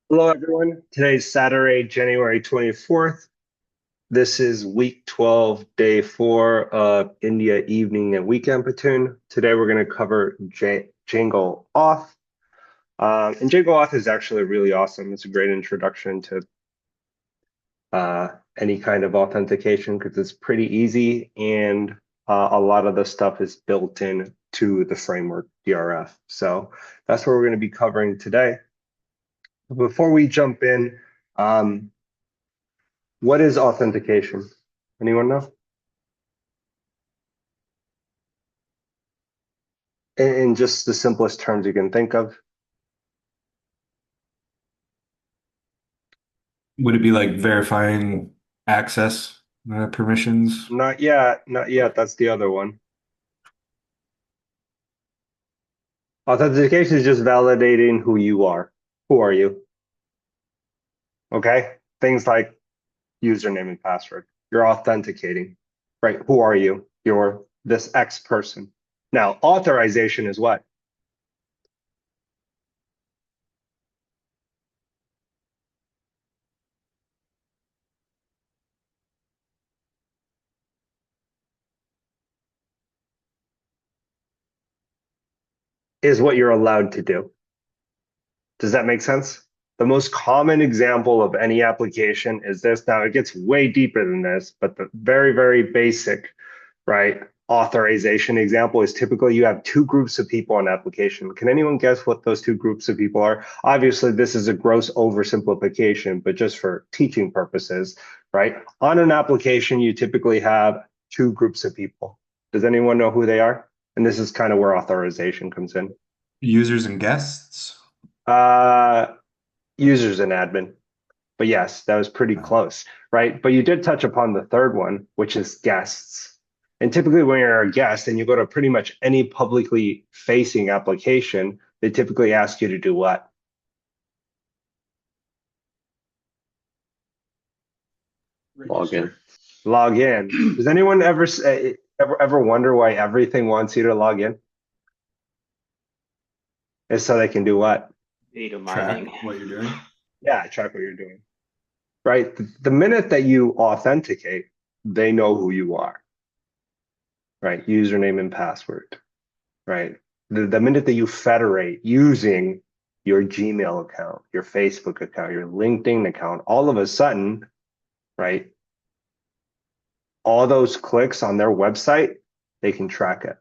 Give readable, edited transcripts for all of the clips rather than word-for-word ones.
Hello, everyone. Today's Saturday, January 24th. This is week 12, day 4 of India Evening and Weekend Platoon. Today, we're going to cover Django Auth. And Django Auth is actually really awesome. It's a great introduction to uh, any kind of authentication because it's pretty easy and a lot of the stuff is built in to the framework DRF. So that's what we're going to be covering today. Before we jump in, um, what is authentication? Anyone know? In just the simplest terms you can think of. Would it be like verifying access permissions? Not yet, not yet. That's the other one. Authentication is just validating who you are. Who are you? Okay? Things like username and password. You're authenticating, right? Who are you? You're this X person. Now, authorization is what? Is what you're allowed to do. Does that make sense? The most common example of any application is this. Now, it gets way deeper than this, but the very, very basic, right, authorization example is typically you have two groups of people on application. Can anyone guess what those two groups of people are? Obviously, this is a gross oversimplification, but just for teaching purposes, right? On an application, you typically have two groups of people. Does anyone know who they are? And this is kind of where authorization comes in. Users and guests? Uh, Users and admin. But yes, that was pretty close, right? But you did touch upon the third one, which is guests. And typically, when you're a guest and you go to pretty much any publicly facing application, they typically ask you to do what? Log in. Log in. Does anyone ever say, ever wonder why everything wants you to log in? Is so they can do what? Data Track mining. what you're doing? Yeah, track what you're doing, right? The minute that you authenticate, they know who you are, right? Username and password, right? The minute that you federate using your Gmail account, your Facebook account, your LinkedIn account, all of a sudden, right? All those clicks on their website, they can track it.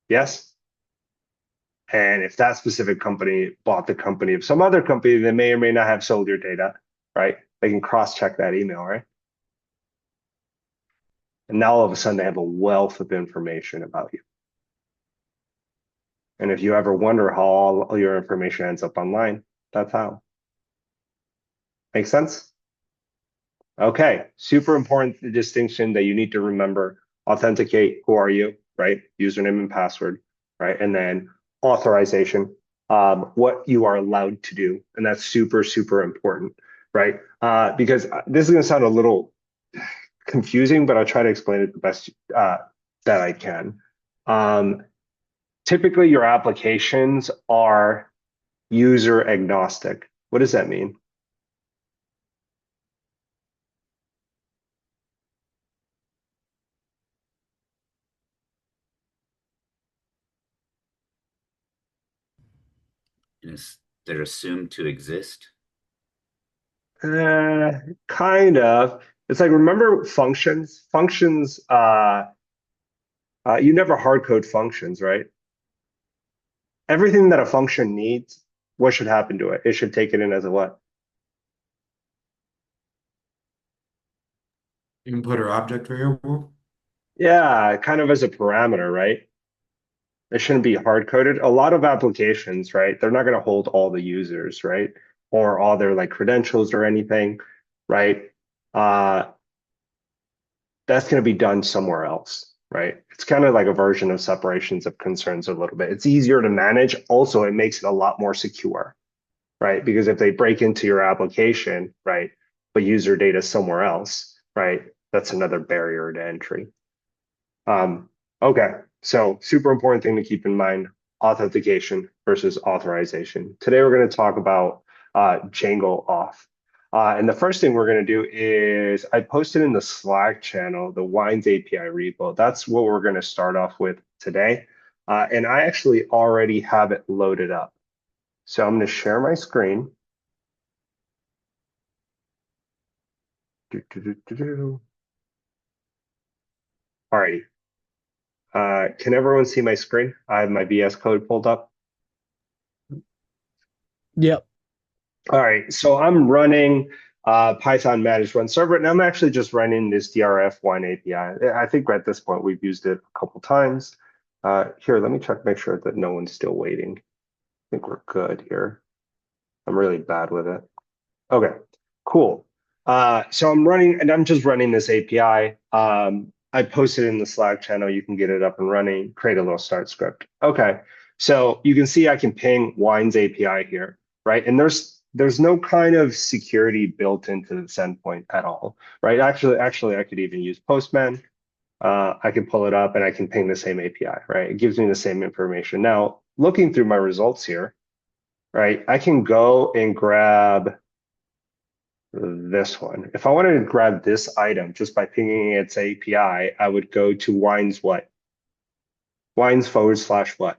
Yes. And if that specific company bought the company of some other company that may or may not have sold your data, right? They can cross check that email, right? And now all of a sudden they have a wealth of information about you. And if you ever wonder how all your information ends up online, that's how. Make sense? Okay, super important distinction that you need to remember. Authenticate, who are you, right? Username and password, right? And then authorization, what you are allowed to do. And that's super, super important, right? Because this is going to sound a little confusing, but I'll try to explain it the best that I can. Um, Typically, your applications are user agnostic. What does that mean? Is they're assumed to exist. Uh, Kind of. It's like remember functions. Functions. You never hard code functions, right? Everything that a function needs, what should happen to it? It should take it in as a what? Input or object variable? Yeah, kind of as a parameter, right? It shouldn't be hard coded. A lot of applications, right? They're not going to hold all the users, right? Or all their like credentials or anything, right? Uh, that's going to be done somewhere else, right? It's kind of like a version of separations of concerns a little bit. It's easier to manage. Also, it makes it a lot more secure, right? Because if they break into your application, right, but use your data somewhere else, right, that's another barrier to entry. Um, okay, so super important thing to keep in mind, authentication versus authorization. Today we're going to talk about Django Auth. And the first thing we're going to do is I posted in the Slack channel the Wines API repo. That's what we're going to start off with today. And I actually already have it loaded up. So I'm going to share my screen. Alrighty. Can everyone see my screen? I have my VS Code pulled up. Yep. All right, so I'm running Python managed run server, and I'm actually just running this DRF wine API. I think at this point we've used it a couple times. Here, let me check, make sure that no one's still waiting. I think we're good here. I'm really bad with it. Okay, cool. So I'm just running this API. I posted in the Slack channel. You can get it up and running, create a little start script. Okay, so you can see I can ping Wines API here, right? And there's no kind of security built into this endpoint at all, right? Actually, I could even use Postman. I can pull it up and I can ping the same API, right? It gives me the same information. Now, looking through my results here, right? I can go and grab this one. If I wanted to grab this item just by pinging its API, I would go to wines what? Wines / what?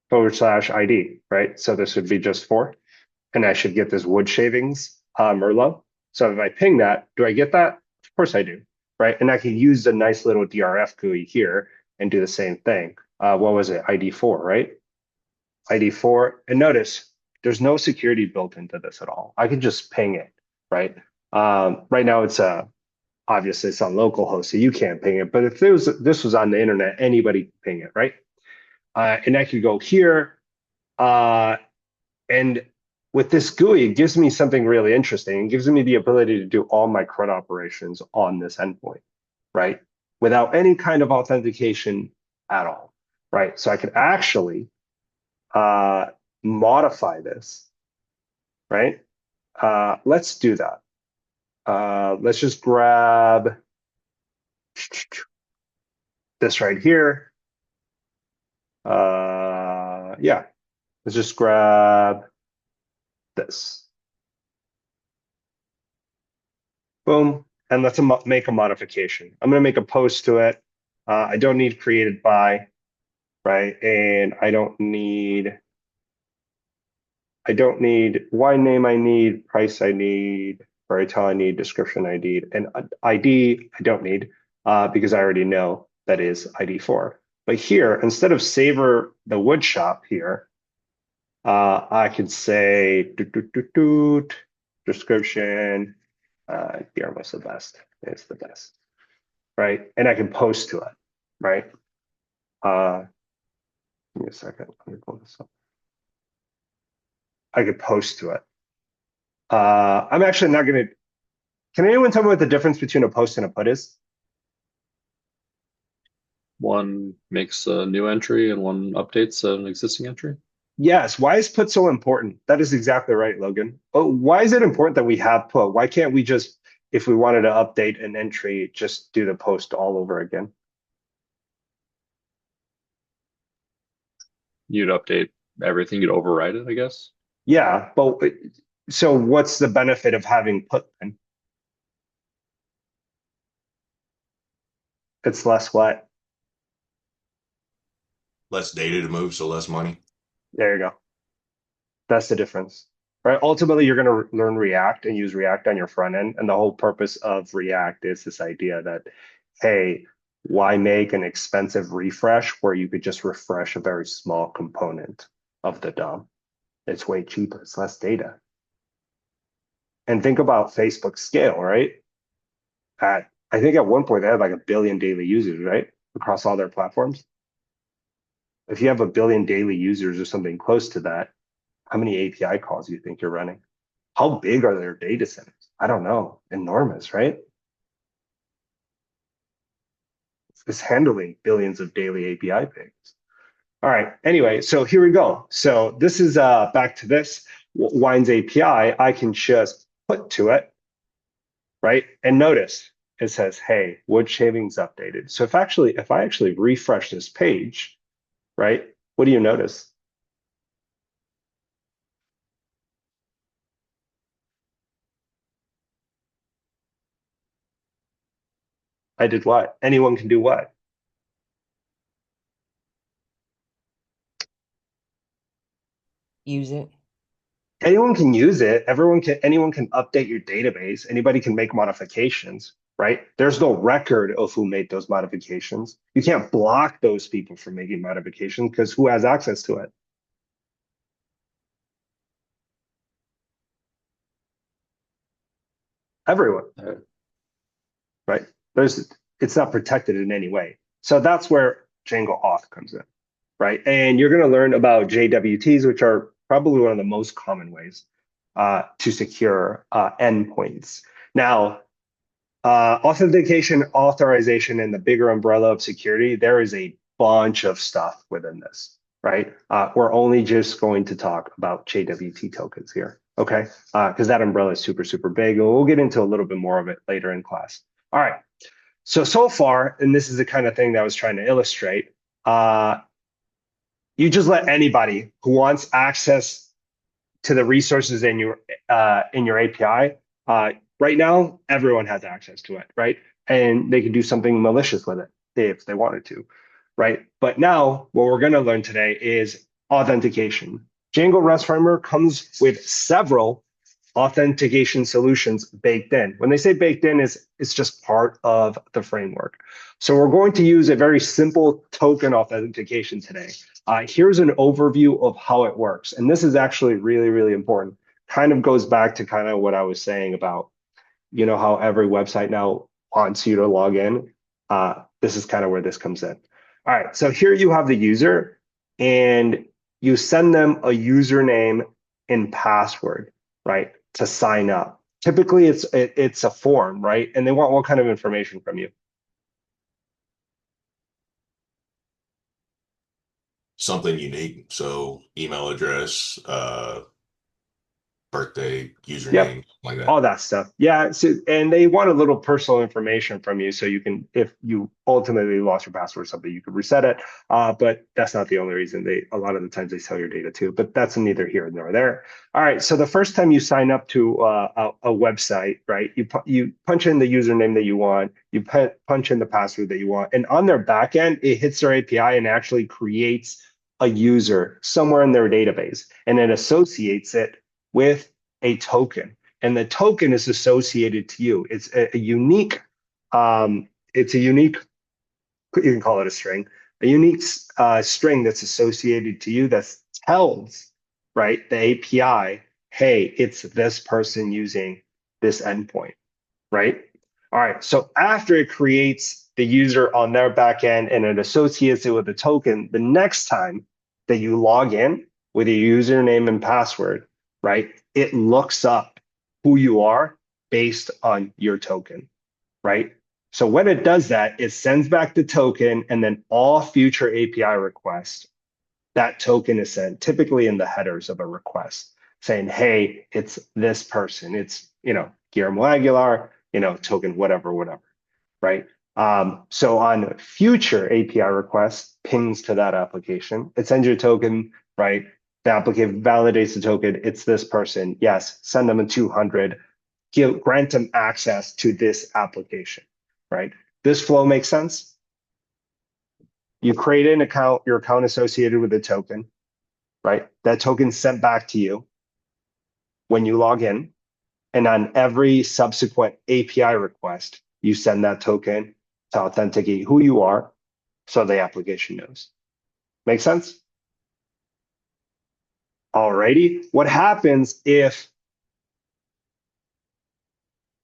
/ ID, right? So this would be just 4. And I should get this wood shavings Merlot. So if I ping that, do I get that? Of course I do, right? And I can use the nice little DRF GUI here and do the same thing. What was it? ID4, right? ID4. And notice there's no security built into this at all. I can just ping it, right? Right now it's obviously it's on localhost, so you can't ping it. But if this was on the internet, anybody can ping it, right? And I could go here, and with this GUI, it gives me something really interesting. It gives me the ability to do all my CRUD operations on this endpoint, right? Without any kind of authentication at all, right? So I could actually modify this, right? Let's do that. Let's just grab this right here. Yeah, let's just grab this. Boom. And let's make a modification. I'm going to make a post to it. I don't need created by, right? And I don't need wine name I need, price I need, varietal I need, description I need, and ID I don't need because I already know that is ID4. But here, instead of savor the wood shop here, I could say description, Guillermo's the best. It's the best, right? And I can post to it, right? Give me a second. Let me pull this up. I could post to it. I'm actually not going to. Can anyone tell me what the difference between a post and a put is? One makes a new entry and one updates an existing entry. Yes. Why is put so important? That is exactly right, Logan. Oh, why is it important that we have put? Why can't we just, if we wanted to update an entry, just do the post all over again? You'd update everything, you'd override it, I guess. Yeah, but so what's the benefit of having put then? It's less what? Less data to move, so less money. There you go. That's the difference, right? Ultimately, you're going to learn React and use React on your front end. And the whole purpose of React is this idea that, hey, why make an expensive refresh where you could just refresh a very small component of the DOM? It's way cheaper. It's less data. And think about Facebook scale, right? I think at one point they had like 1 billion daily users, right? Across all their platforms. If you have 1 billion daily users or something close to that, how many API calls do you think you're running? How big are their data centers? I don't know. Enormous, right? It's handling billions of daily API pings. All right. Anyway, so here we go. So this is back to this Wines API. I can just put to it, right? And notice it says, hey, wood shavings updated. So if I actually refresh this page, right, what do you notice? I did what? Anyone can do what? Use it. Anyone can use it. Anyone can update your database. Anybody can make modifications, right? There's no record of who made those modifications. You can't block those people from making modifications because who has access to it? Everyone, right? It's not protected in any way. So that's where Django Auth comes in, right? And you're going to learn about JWTs, which are probably one of the most common ways to secure endpoints. Now, authentication, authorization, and the bigger umbrella of security, there is a bunch of stuff within this, right? We're only just going to talk about JWT tokens here, okay? Because that umbrella is super, super big. And we'll get into a little bit more of it later in class. All right. So far, and this is the kind of thing that I was trying to illustrate, you just let anybody who wants access to the resources in your API. Right now, everyone has access to it, right? And they can do something malicious with it if they wanted to, right? But now what we're going to learn today is authentication. Django REST Framework comes with several authentication solutions baked in. When they say baked in, it's just part of the framework. So we're going to use a very simple token authentication today. Here's an overview of how it works. And this is actually really, really important. Kind of goes back to kind of what I was saying about, you know, how every website now wants you to log in. This is kind of where this comes in. All right, so here you have the user and you send them a username and password, right, to sign up. Typically it's a form, right? And they want what kind of information from you? Something unique. So email address, birthday, username, like that. All that stuff. Yeah. So, and they want a little personal information from you so you can, if you ultimately lost your password or something, you could reset it. But that's not the only reason. A lot of the times they sell your data too, but that's neither here nor there. All right. So the first time you sign up to a website, right, you punch in the username that you want, you punch in the password that you want, and on their back end, it hits their API and actually creates a user somewhere in their database, and it associates it with a token, and the token is associated to you. It's a unique, you can call it a string, a unique string that's associated to you that tells, right, the API, hey, it's this person using this endpoint, right? All right, so after it creates the user on their back end and it associates it with a token, the next time that you log in with a username and password, right, it looks up who you are based on your token, right? So when it does that, it sends back the token, and then all future API requests, that token is sent typically in the headers of a request saying, hey, it's this person. It's, you know, Guillermo Aguilar, you know, token, whatever, right? So on future API requests, pings to that application, it sends you a token, right? The applicant validates the token. It's this person. Yes, send them a 200. Grant them access to this application, right? This flow makes sense. You create an account, your account associated with a token, right? That token sent back to you when you log in. And on every subsequent API request, you send that token to authenticate who you are so the application knows. Make sense? Alrighty. What happens if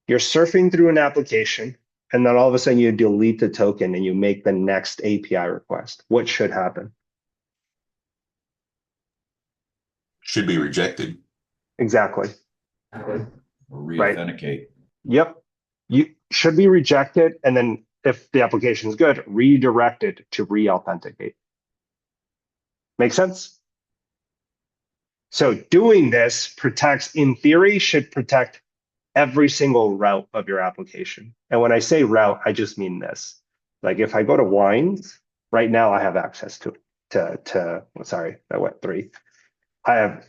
you're surfing through an application and then all of a sudden you delete the token and you make the next API request? What should happen? Should be rejected. Exactly. Re-authenticate. Yep. You should be rejected. And then if the application is good, redirected to re-authenticate. Make sense? So doing this protects, in theory, should protect every single route of your application. And when I say route, I just mean this. Like if I go to wines, right now I have access sorry, I went 3. I have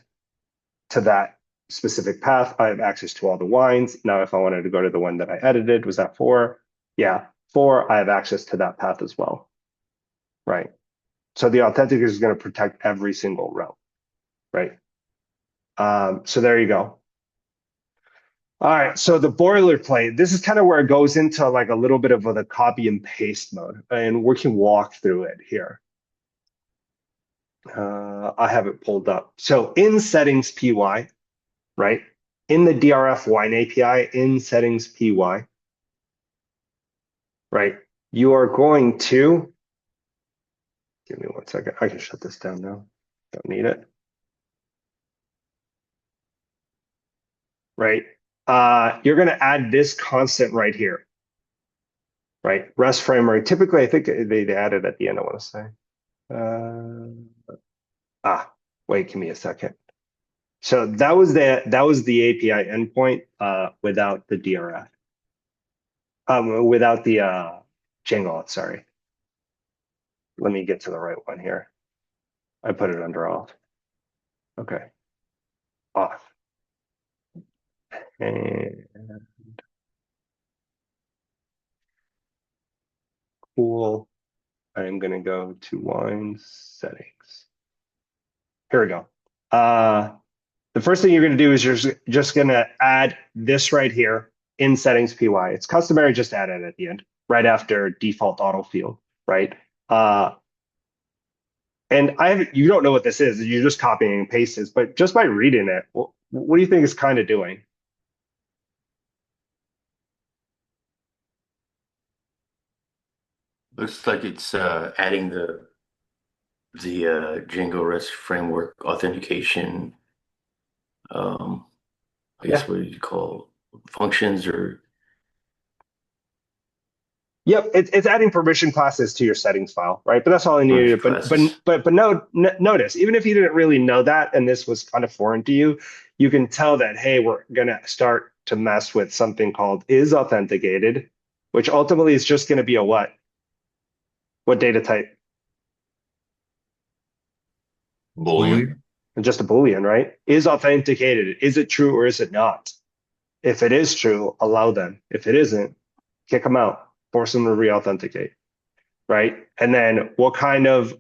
to that specific path. I have access to all the wines. Now, if I wanted to go to the one that I edited, was that 4? Yeah, 4, I have access to that path as well, right? So the authenticator is going to protect every single route, right? So there you go. All right, so the boilerplate, this is kind of where it goes into like a little bit of the copy and paste mode, and we can walk through it here. I have it pulled up. So in settings PY, right? In the DRF wine API, in settings PY, right? You are going to, give me 1 second. I can shut this down now. Don't need it. Right? You're going to add this constant right here, right? REST framework. Typically, I think they add it at the end, I want to say. Wait, give me a second. So that was the API endpoint without the DRF. Without the Django, sorry. Let me get to the right one here. I put it under Auth. Okay. Auth. And cool. I'm going to go to wine settings. Here we go. The first thing you're going to do is you're just going to add this right here in settings PY. It's customary just to add it at the end, right after default auto field, right? And you don't know what this is. You're just copying and pasting, but just by reading it, what do you think it's kind of doing? Looks like it's adding the Django REST framework authentication. I guess what do you call functions or? Yep, it's adding permission classes to your settings file, right? But that's all I needed. But notice, even if you didn't really know that, and this was kind of foreign to you, you can tell that, hey, we're gonna start to mess with something called is authenticated, which ultimately is just gonna be a what? What data type? Boolean. Just a Boolean, right? Is authenticated. Is it true or is it not? If it is true, allow them. If it isn't, kick them out. Force them to re-authenticate, right? And then what kind of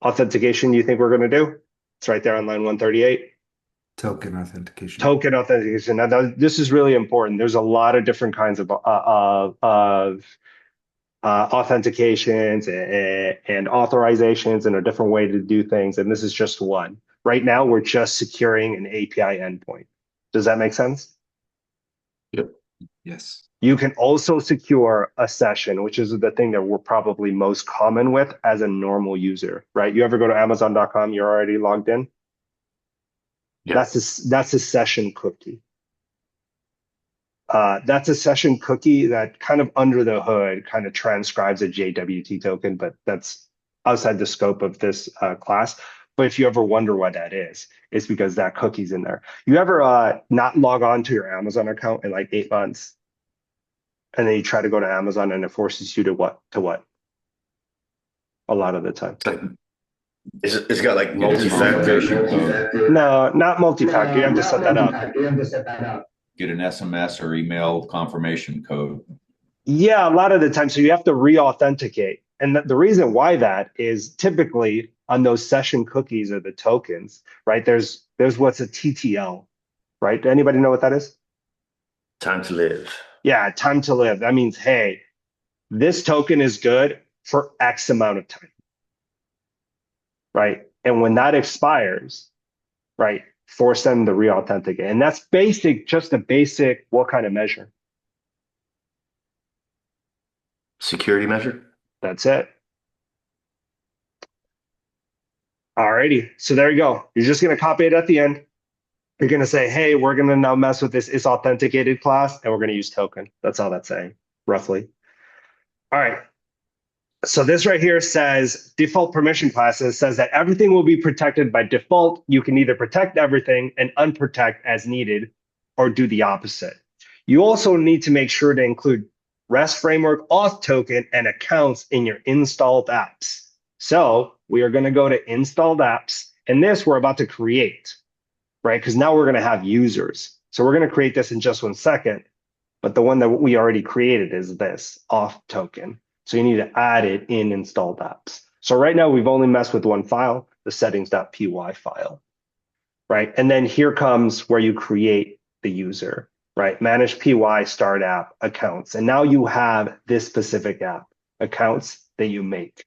authentication do you think we're going to do? It's right there on line 138. Token authentication. Token authentication. Now, this is really important. There's a lot of different kinds of authentications and authorizations and a different way to do things. And this is just one. Right now, we're just securing an API endpoint. Does that make sense? Yep. Yes. You can also secure a session, which is the thing that we're probably most common with as a normal user, right? You ever go to Amazon.com, you're already logged in? Yeah. That's a session cookie. That's a session cookie that kind of under the hood kind of transcribes a JWT token, but that's outside the scope of this class. But if you ever wonder what that is, it's because that cookie's in there. You ever not log on to your Amazon account in like 8 months? And then you try to go to Amazon and it forces you to what? A lot of the time. It's got like multi-factor. No, not multi-factor. You have to set that up. Get an SMS or email confirmation code. Yeah, a lot of the time. So you have to re-authenticate. And the reason why that is typically on those session cookies or the tokens, right? There's what's a TTL, right? Anybody know what that is? Time to live. Yeah, time to live. That means, hey, this token is good for X amount of time, right? And when that expires, right, force them to re-authenticate. And that's just a basic, what kind of measure? Security measure. That's it. Alrighty, so there you go. You're just gonna copy it at the end. You're going to say, hey, we're going to now mess with this is authenticated class, and we're going to use token. That's all that's saying, roughly. All right. So this right here says default permission classes says that everything will be protected by default. You can either protect everything and unprotect as needed, or do the opposite. You also need to make sure to include REST framework, auth token, and accounts in your installed apps. So we are going to go to installed apps, and this we're about to create, right? Because now we're going to have users. So we're going to create this in just 1 second, but the one that we already created is this auth token. So you need to add it in installed apps. So right now we've only messed with one file, the settings.py file, right? And then here comes where you create the user, right? Manage PY, start app, accounts. And now you have this specific app, accounts that you make.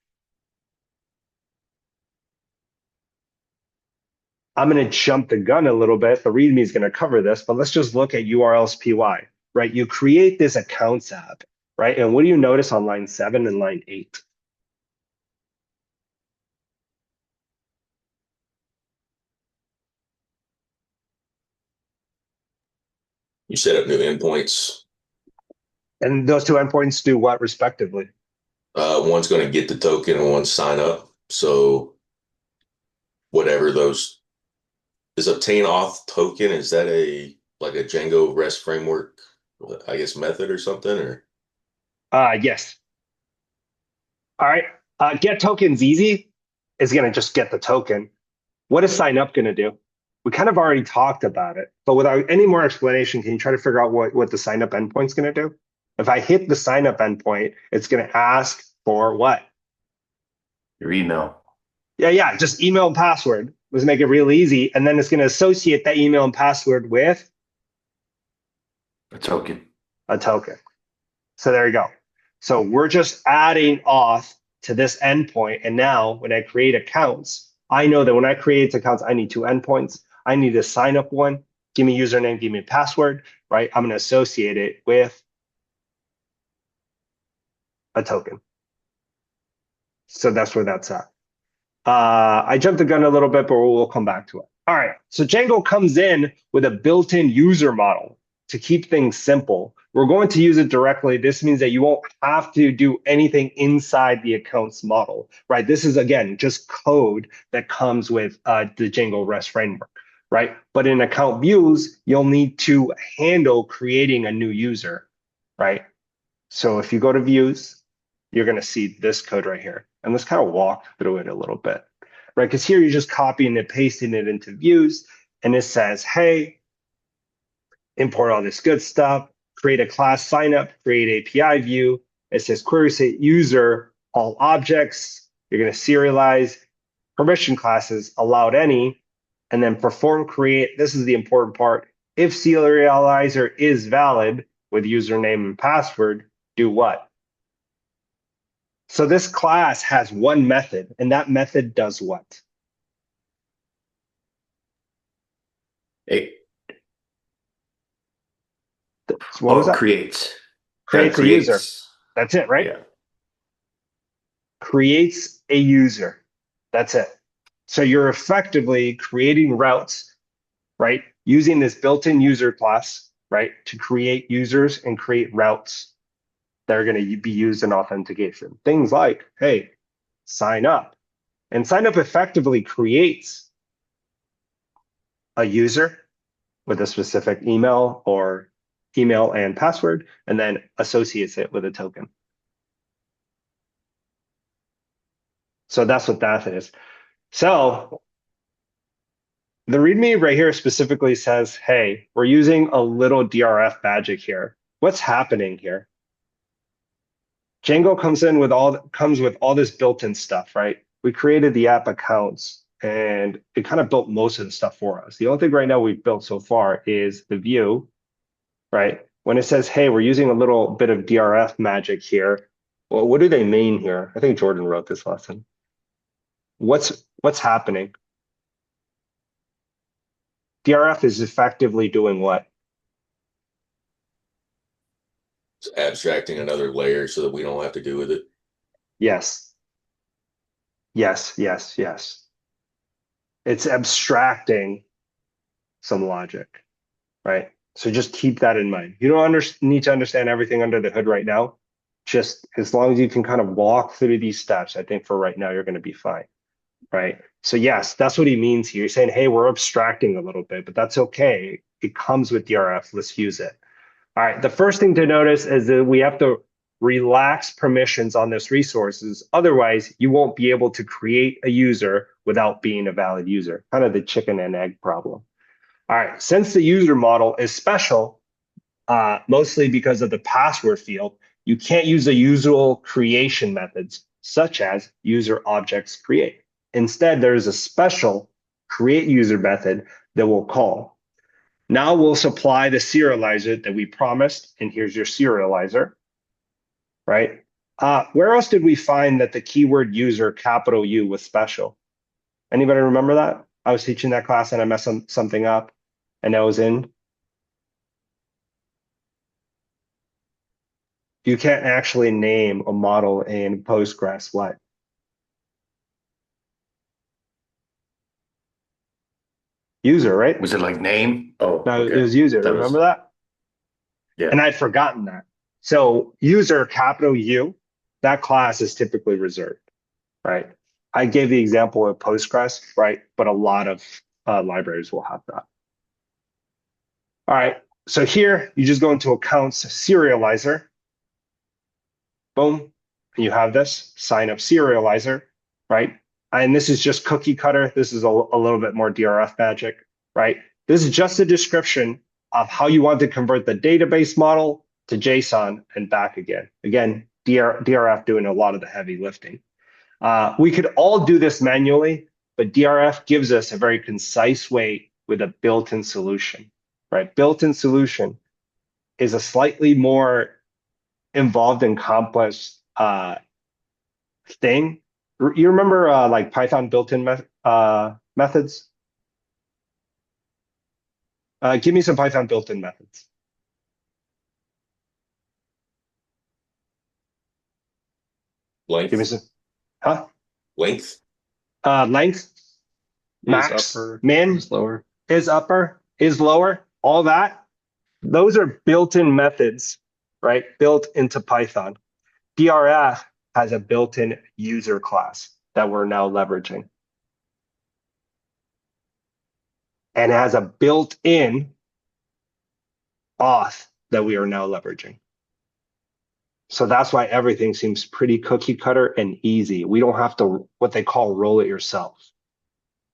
I'm going to jump the gun a little bit. The README is going to cover this, but let's just look at URLs PY, right? You create this accounts app, right? And what do you notice on line 7 and line 8? You set up new endpoints. And those two endpoints do what respectively? One's going to get the token and one's sign up. So whatever those is obtain auth token, is that like a Django REST framework, I guess, method or something? Or Yes. All right. Get token's easy. Is going to just get the token. What is sign up going to do? We kind of already talked about it, but without any more explanation, can you try to figure out what the sign up endpoint is going to do? If I hit the sign up endpoint, it's going to ask for what? Your email. Yeah, just email and password. Let's make it real easy. And then it's going to associate that email and password with A token. a token. So there you go. So we're just adding auth to this endpoint. And now when I create accounts, I know that when I create accounts, I need 2 endpoints. I need a sign up one. Give me username, give me password, right? I'm going to associate it with a token. So that's where that's at. I jumped the gun a little bit, but we'll come back to it. All right. So Django comes in with a built-in user model to keep things simple. We're going to use it directly. This means that you won't have to do anything inside the accounts model, right? This is, again, just code that comes with the Django REST framework, right? But in account views, you'll need to handle creating a new user, right? So if you go to views, you're going to see this code right here. And let's kind of walk through it a little bit, right? Because here you're just copying and pasting it into views. And it says, hey, import all this good stuff, create a class signup, create API view. It says query set user, all objects. You're going to serialize permission classes, allowed any, and then perform create. This is the important part. If serializer is valid with username and password, do what? So this class has one method, and that method does what? So what was that? Creates. Creates a user. That's it, right? Yeah. Creates a user. That's it. So you're effectively creating routes, right? Using this built-in user class, right? To create users and create routes that are going to be used in authentication. Things like, hey, sign up. And sign up effectively creates a user with a specific email or email and password, and then associates it with a token. So that's what that is. So the README right here specifically says, hey, we're using a little DRF magic here. What's happening here? Django comes with all this built-in stuff, right? We created the app accounts and it kind of built most of the stuff for us. The only thing right now we've built so far is the view, right? When it says, hey, we're using a little bit of DRF magic here. Well, what do they mean here? I think Jordan wrote this lesson. What's happening? DRF is effectively doing what? it's abstracting another layer so that we don't have to do with it. Yes. Yes. It's abstracting some logic, right? So just keep that in mind. You don't need to understand everything under the hood right now. Just as long as you can kind of walk through these steps, I think for right now, you're going to be fine, right? So yes, that's what he means here. He's saying, hey, we're abstracting a little bit, but that's okay. It comes with DRF. Let's use it. All right. The first thing to notice is that we have to relax permissions on this resources. Otherwise, you won't be able to create a user without being a valid user. Kind of the chicken and egg problem. All right. Since the user model is special, mostly because of the password field, you can't use the usual creation methods, such as user objects create. Instead, there is a special create user method that we'll call. Now we'll supply the serializer that we promised, and here's your serializer, right? Where else did we find that the keyword user, capital U, was special? Anybody remember that? I was teaching that class and I messed something up, and that was in. You can't actually name a model in Postgres. What? User, right? Was it like name? Oh, No, okay. it was user. That was- Remember that? Yeah. And I'd forgotten that. So user, capital U, that class is typically reserved, right? I gave the example of Postgres, right? But a lot of libraries will have that. All right. So here you just go into accounts serializer. Boom. And you have this sign up serializer, right? And this is just cookie cutter. This is a little bit more DRF magic, right? This is just a description of how you want to convert the database model to JSON and back again. Again, DRF doing a lot of the heavy lifting. We could all do this manually, but DRF gives us a very concise way with a built-in solution, right? Built-in solution is a slightly more involved and complex thing. You remember like Python built-in methods? Give me some Python built-in methods. Give me Length, some, huh? length. Length, Is max, upper, min, is lower. is upper, is lower, all that. Those are built-in methods, right? Built into Python. DRF has a built-in user class that we're now leveraging. And it has a built-in auth that we are now leveraging. So that's why everything seems pretty cookie cutter and easy. We don't have to, what they call, roll it yourself,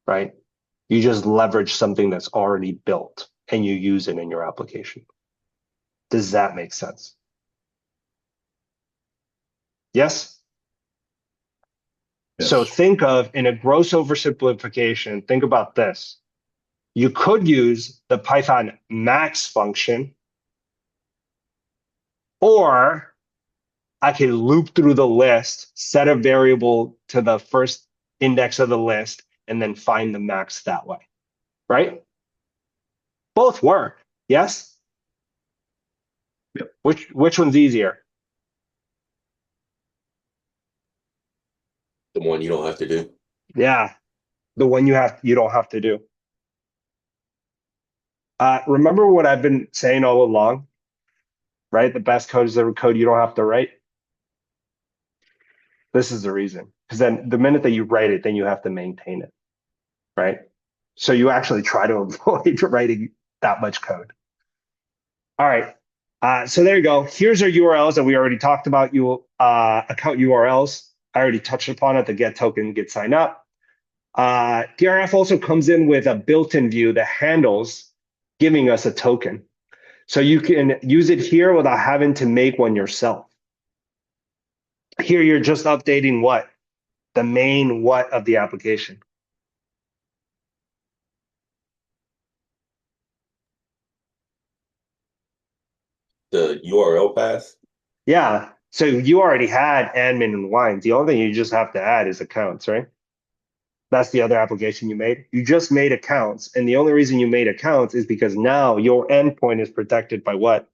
right? You just leverage something that's already built and you use it in your application. Does that make sense? Yes? Yes. So think of, in a gross oversimplification, think about this. You could use the Python max function, or I can loop through the list, set a variable to the first index of the list, and then find the max that way, right? Both work, yes? Yep. Which one's easier? The one you don't have to do. Yeah, the one you don't have to do. Remember what I've been saying all along, right? The best code is the code you don't have to write. This is the reason, because then the minute that you write it, then you have to maintain it, right? So you actually try to avoid writing that much code. All right. So there you go. Here's our URLs that we already talked about. Account URLs. I already touched upon it. The get token, get sign up. DRF also comes in with a built-in view that handles giving us a token. So you can use it here without having to make one yourself. Here, you're just updating what? The main what of the application. The URL path. Yeah. So you already had admin and wines. The only thing you just have to add is accounts, right? That's the other application you made. You just made accounts. And the only reason you made accounts is because now your endpoint is protected by what?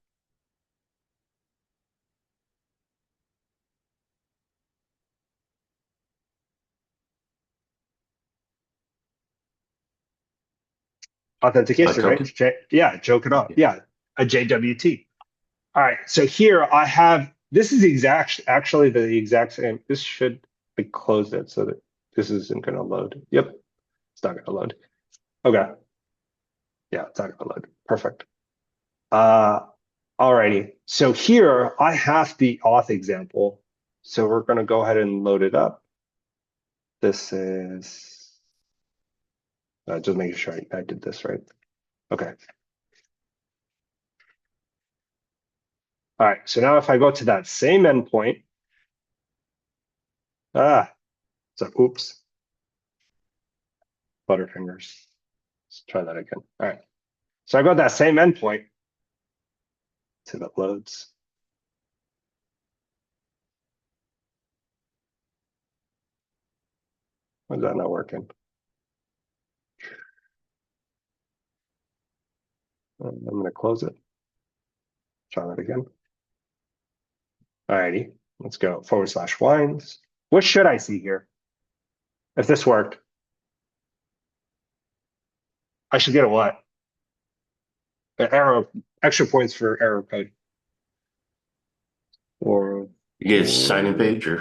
Authentication, right? Yeah, joke it up. Yeah, a JWT. All right, so here I have, this is actually the exact same. This should be closed it so that this isn't going to load. Yep, It's not gonna load. Okay. Yeah, it's not gonna load. Perfect. Alrighty. So here I have the auth example. So we're gonna go ahead and load it up. This is just making sure I did this right. Okay. All right. So now if I go to that same endpoint, so oops, Butterfingers. Let's try that again. All right. So I got that same endpoint. See if it loads. Why is that not working? I'm going to close it. Try that again. All righty. Let's go /wines. What should I see here? If this worked, I should get a what? An arrow, extra points for error code. Or You get a sign-in page or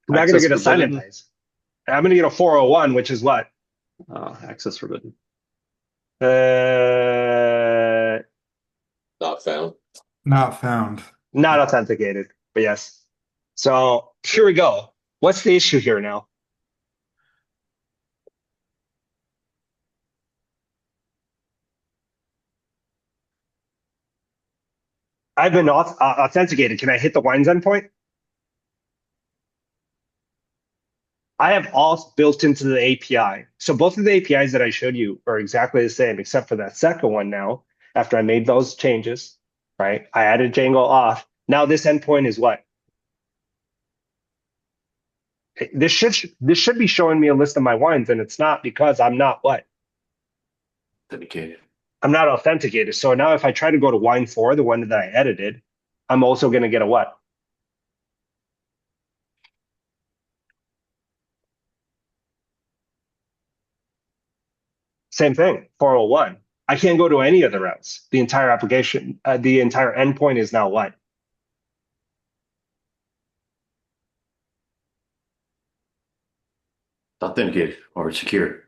I'm not going to Access get a sign-in forbidden. page. I'm going to get a 401, which is what? Access forbidden. Not found. Not found. Not authenticated, but yes. So here we go. What's the issue here now? I've been authenticated. Can I hit the wines endpoint? I have Auth built into the API. So both of the APIs that I showed you are exactly the same, except for that second one now, after I made those changes, right? I added Django Auth. Now this endpoint is what? This should be showing me a list of my wines, and it's not because I'm not what? authenticated. I'm not authenticated. So now if I try to go to wine 4, the one that I edited, I'm also going to get a what? Same thing, 401. I can't go to any other else. The entire application, the entire endpoint is now what? Authenticated or secure.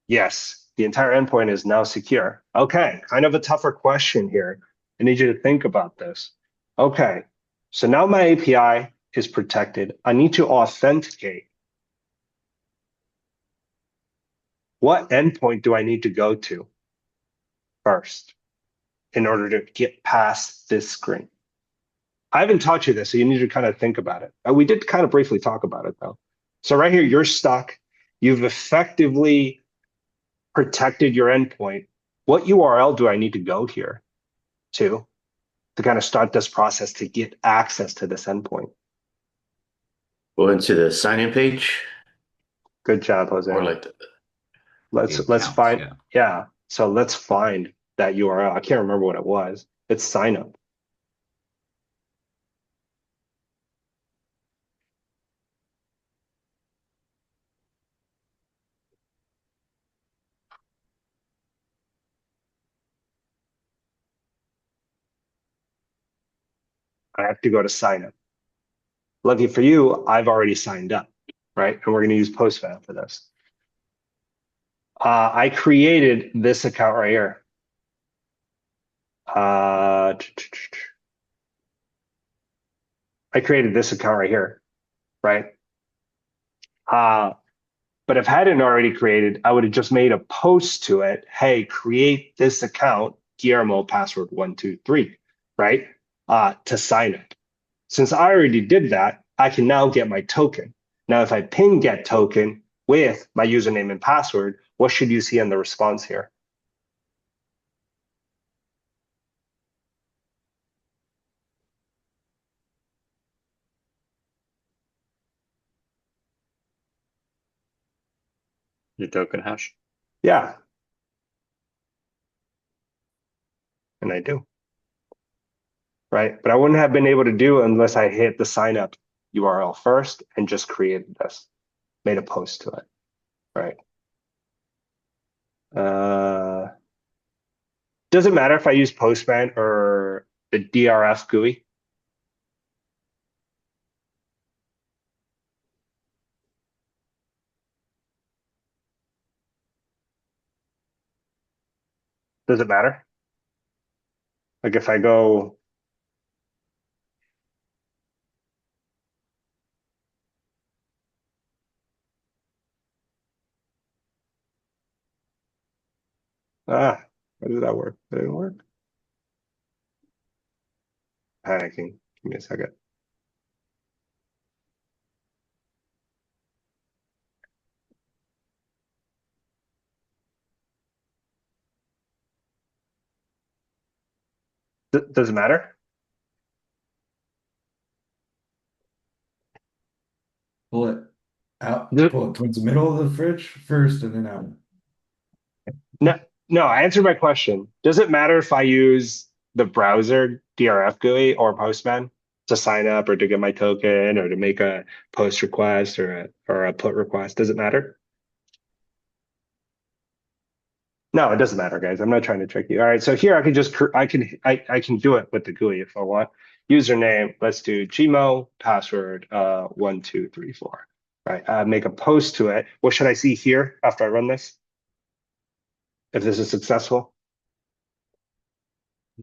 Yes, the entire endpoint is now secure. Okay, kind of a tougher question here. I need you to think about this. Okay, so now my API is protected. I need to authenticate. What endpoint do I need to go to first in order to get past this screen? I haven't taught you this, so you need to kind of think about it. We did kind of briefly talk about it though. So right here, you're stuck. You've effectively protected your endpoint. What URL do I need to go here to kind of start this process to get access to this endpoint? Go into the sign-in page Good job, Jose. or like the, Let's Accounts, find, yeah. yeah. So let's find that URL. I can't remember what it was. It's sign up. I have to go to sign up. Lucky for you, I've already signed up, right? And we're going to use Postman for this. I created this account right here. I created this account right here, right? But if I hadn't already created, I would have just made a post to it. Hey, create this account, Guillermo password 123, right? To sign up. Since I already did that, I can now get my token. Now, if I ping get token with my username and password, what should you see in the response here? Your token hash. Yeah. And I do. Right? But I wouldn't have been able to do it unless I hit the sign up URL first and just created this, made a post to it, right? Does it matter if I use Postman or the DRF GUI? Does it matter? Like if I go, why did that work? Did it work? Panicking. Give me a second. Does it matter? Pull it out, Does it- pull it towards the middle of the fridge first and then out. No, no, I answered my question. Does it matter if I use the browser DRF GUI or Postman to sign up or to get my token or to make a post request or a put request? Does it matter? No, it doesn't matter, guys. I'm not trying to trick you. All right, so here I can just I can do it with the GUI if I want. Username, let's do Gmo, password 1234. Right, make a post to it. What should I see here after I run this? If this is successful?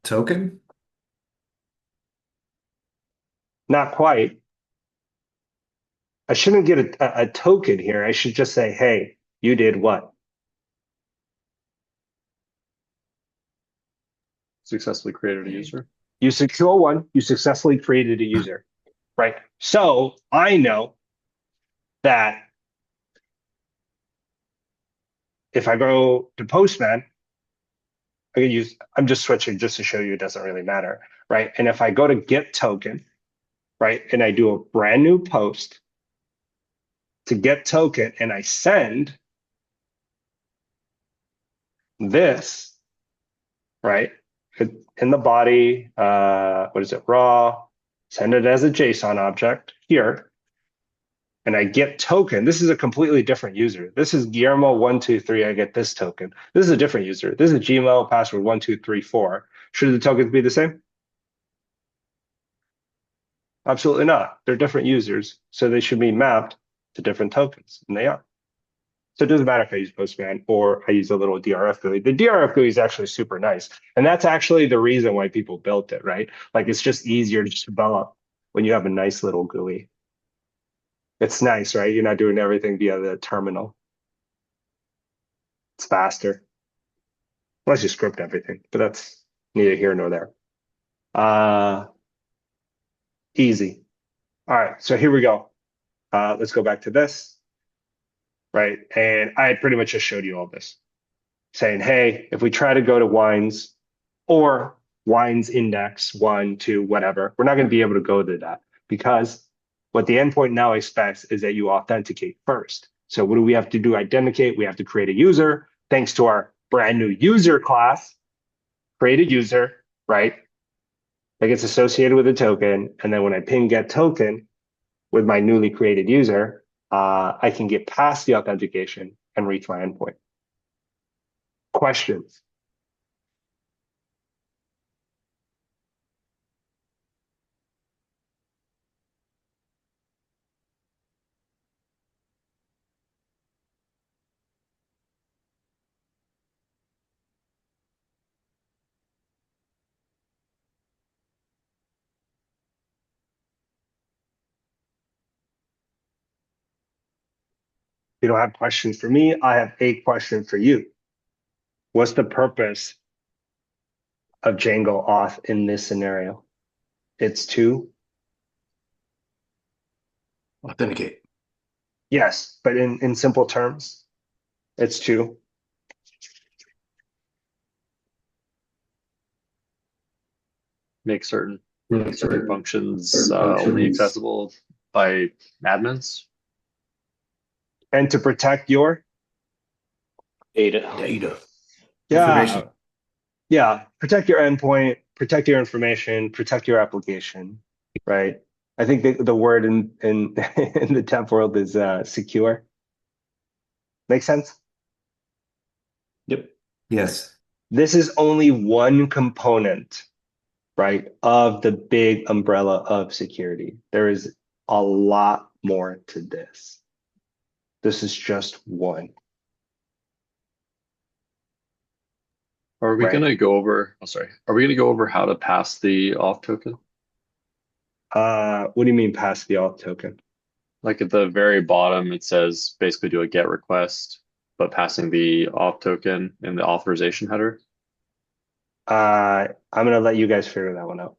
Token? Not quite. I shouldn't get a token here. I should just say, hey, you did what? Successfully created a user. You secure one, you successfully created a user, right? So I know that if I go to Postman, I'm just switching just to show you it doesn't really matter, right? And if I go to get token, right, and I do a brand new post to get token and I send this, right, in the body, what is it, raw, send it as a JSON object here, and I get token. This is a completely different user. This is Guillermo123. I get this token. This is a different user. This is Gmail password 1234. Should the tokens be the same? Absolutely not. They're different users, so they should be mapped to different tokens, and they are. So it doesn't matter if I use Postman or I use a little DRF GUI. The DRF GUI is actually super nice, and that's actually the reason why people built it, right? Like it's just easier to develop when you have a nice little GUI. It's nice, right? You're not doing everything via the terminal. It's faster. Unless you script everything, but that's neither here nor there. Easy. All right, so here we go. Let's go back to this, right? And I pretty much just showed you all this, saying, hey, if we try to go to wines or wines index 1, 2, whatever, we're not going to be able to go to that because what the endpoint now expects is that you authenticate first. So what do we have to do? Authenticate. We have to create a user. Thanks to our brand new user class, create a user, right? That gets associated with a token. And then when I ping get token with my newly created user, I can get past the authentication and reach my endpoint. Questions? You don't have questions for me. I have a question for you. What's the purpose of Django auth in this scenario? It's to, Authenticate. yes, but in simple terms, it's to. Make certain functions only accessible by admins. And to protect your Data. Information. Yeah, protect your endpoint, protect your information, protect your application, right? I think the word in in the temp world is secure. Make sense? Yep. Yes. This is only one component, right, of the big umbrella of security. There is a lot more to this. This is just one. Are we Right. gonna go over, oh, sorry, are we gonna go over how to pass the auth token? What do you mean pass the auth token? Like at the very bottom, it says basically do a GET request, but passing the auth token in the authorization header. I'm gonna let you guys figure that one out.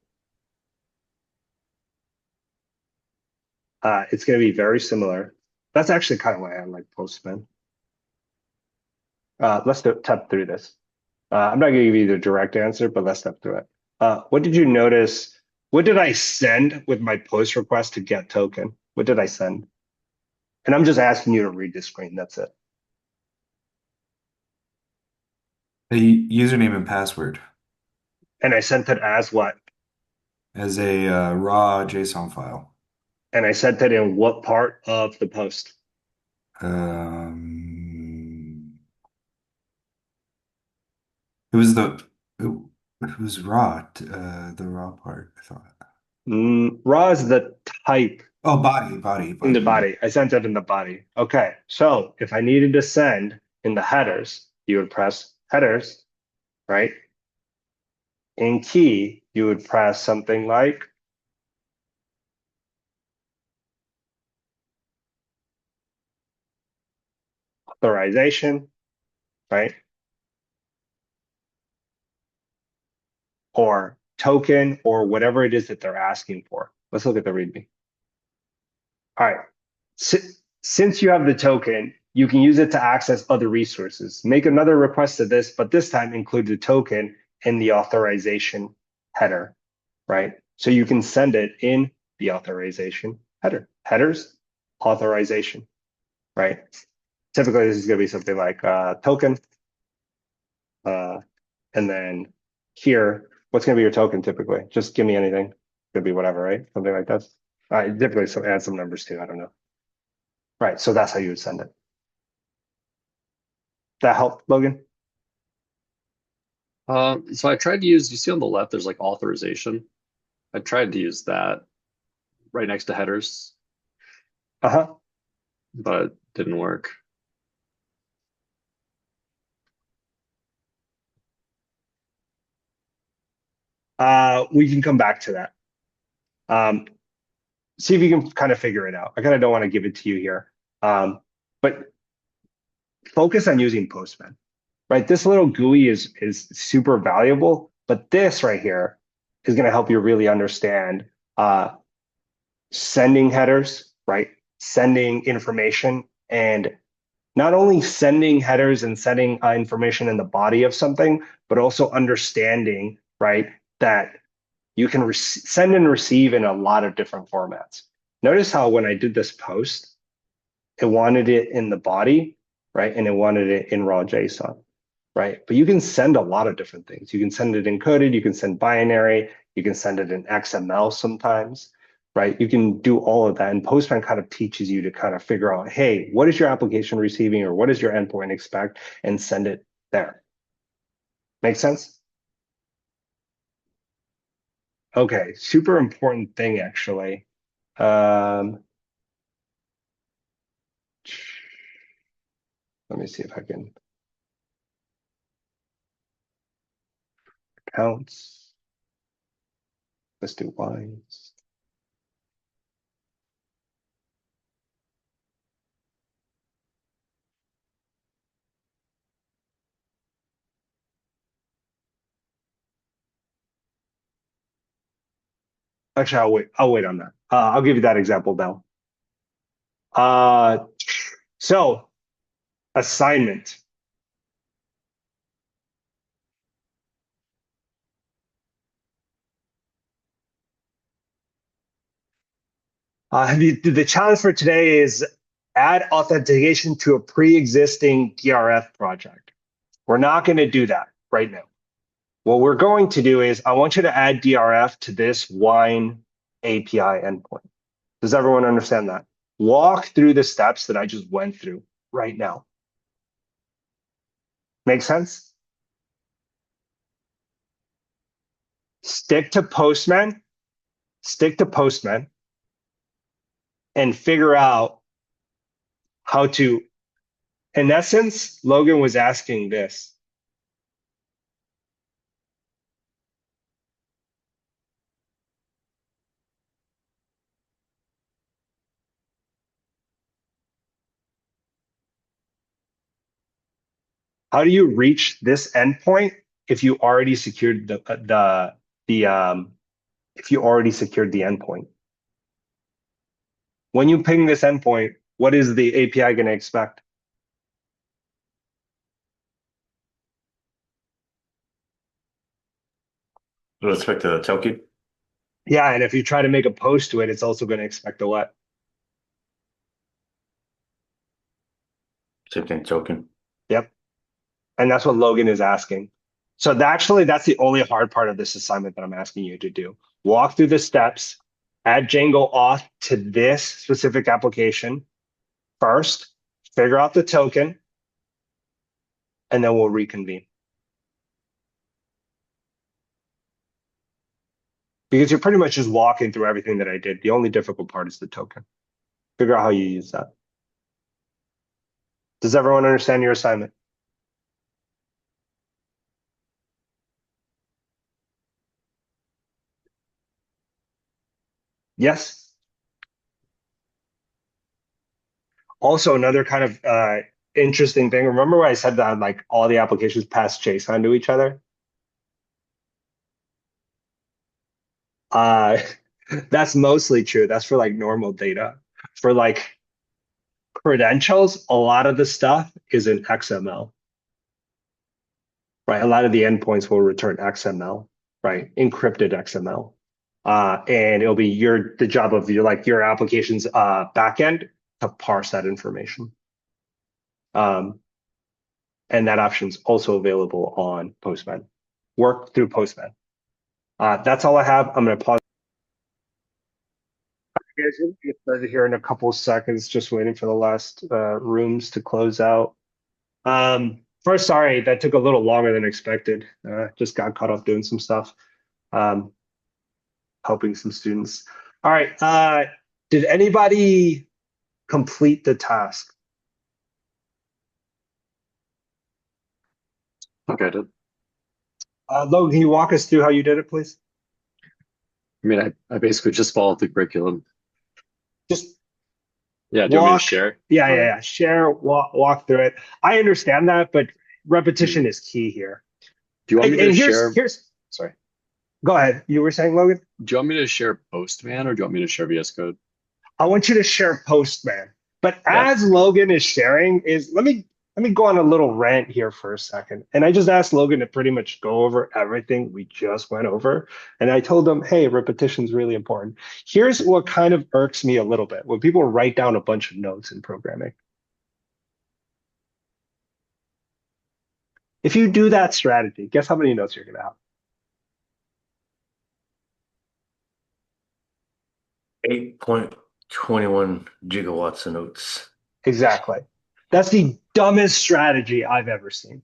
It's gonna be very similar. That's actually kind of why I like Postman. Let's step through this. I'm not gonna give you the direct answer, but let's step through it. What did you notice? What did I send with my post request to get token? What did I send? And I'm just asking you to read the screen. That's it. The username and password And I sent it as what? as a raw JSON file. And I sent it in what part of the post? It was it was raw, the raw part, I thought. Raw is the type Oh, body. in the body. I sent it in the body. Okay. So if I needed to send in the headers, you would press headers, right? In key, you would press something like authorization, right? Or token or whatever it is that they're asking for. Let's look at the README. All right. Since you have the token, you can use it to access other resources. Make another request to this, but this time include the token in the authorization header, right? So you can send it in the authorization header. Headers, authorization, right? Typically, this is going to be something like token. And then here, what's going to be your token typically? Just give me anything. Could be whatever, right? Something like this. Typically, add some numbers too. I don't know. Right. So that's how you would send it. That help, Logan? So I tried to use, you see on the left, there's like authorization. I tried to use that right next to headers, Uh-huh. but it didn't work. We can come back to that. See if you can kind of figure it out. I kind of don't want to give it to you here. But focus on using Postman, right? This little GUI is super valuable, but this right here is going to help you really understand sending headers, right? Sending information, and not only sending headers and sending information in the body of something, but also understanding, right, that you can send and receive in a lot of different formats. Notice how when I did this post, it wanted it in the body, right? And it wanted it in raw JSON, right? But you can send a lot of different things. You can send it encoded, you can send binary, you can send it in XML sometimes, right? You can do all of that. And Postman kind of teaches you to kind of figure out, hey, what is your application receiving or what does your endpoint expect, and send it there. Make sense? Okay, super important thing actually. Let me see if I can counts. Let's do lines. Actually, I'll wait on that. I'll give you that example now. So assignment. The challenge for today is add authentication to a pre-existing DRF project. We're not going to do that right now. What we're going to do is I want you to add DRF to this wine API endpoint. Does everyone understand that? Walk through the steps that I just went through right now. Make sense? Stick to Postman. Stick to Postman and figure out how to, in essence, Logan was asking this. How do you reach this endpoint if you already secured if you already secured the endpoint? When you ping this endpoint, what is the API going to expect? With respect to the token, Yeah, and if you try to make a post to it, it's also going to expect a what? same thing, token. Yep. And that's what Logan is asking. So actually, that's the only hard part of this assignment that I'm asking you to do. Walk through the steps, add Django auth to this specific application first, figure out the token, and then we'll reconvene. Because you're pretty much just walking through everything that I did. The only difficult part is the token. Figure out how you use that. Does everyone understand your assignment? Yes. Also, another kind of interesting thing. Remember when I said that like all the applications pass JSON to each other? That's mostly true. That's for like normal data. For like credentials, a lot of the stuff is in XML. Right? A lot of the endpoints will return XML, right? Encrypted XML. And it'll be the job of your application's backend to parse that information. And that option's also available on Postman. Work through Postman. That's all I have. I'm going to pause. Get started here in a couple of seconds, just waiting for the last rooms to close out. First, sorry, that took a little longer than expected. Just got caught up doing some stuff, helping some students. All right, did anybody complete the task? Okay, I did. Logan, can you walk us through how you did it, please? I mean, I basically just followed the curriculum. Just Yeah, do you want me walk. to share? Yeah. Share, walk through it. I understand that, but repetition is key here. Do you want me And to share? Sorry. Go ahead. You were saying, Logan? Do you want me to share Postman or do you want me to share VS Code? I want you to share Postman. But Yeah. as Logan is sharing, let me go on a little rant here for a second. And I just asked Logan to pretty much go over everything we just went over. And I told him, hey, repetition is really important. Here's what kind of irks me a little bit when people write down a bunch of notes in programming. If you do that strategy, guess how many notes you're going to have? 8.21 gigawatts of notes. Exactly. That's the dumbest strategy I've ever seen.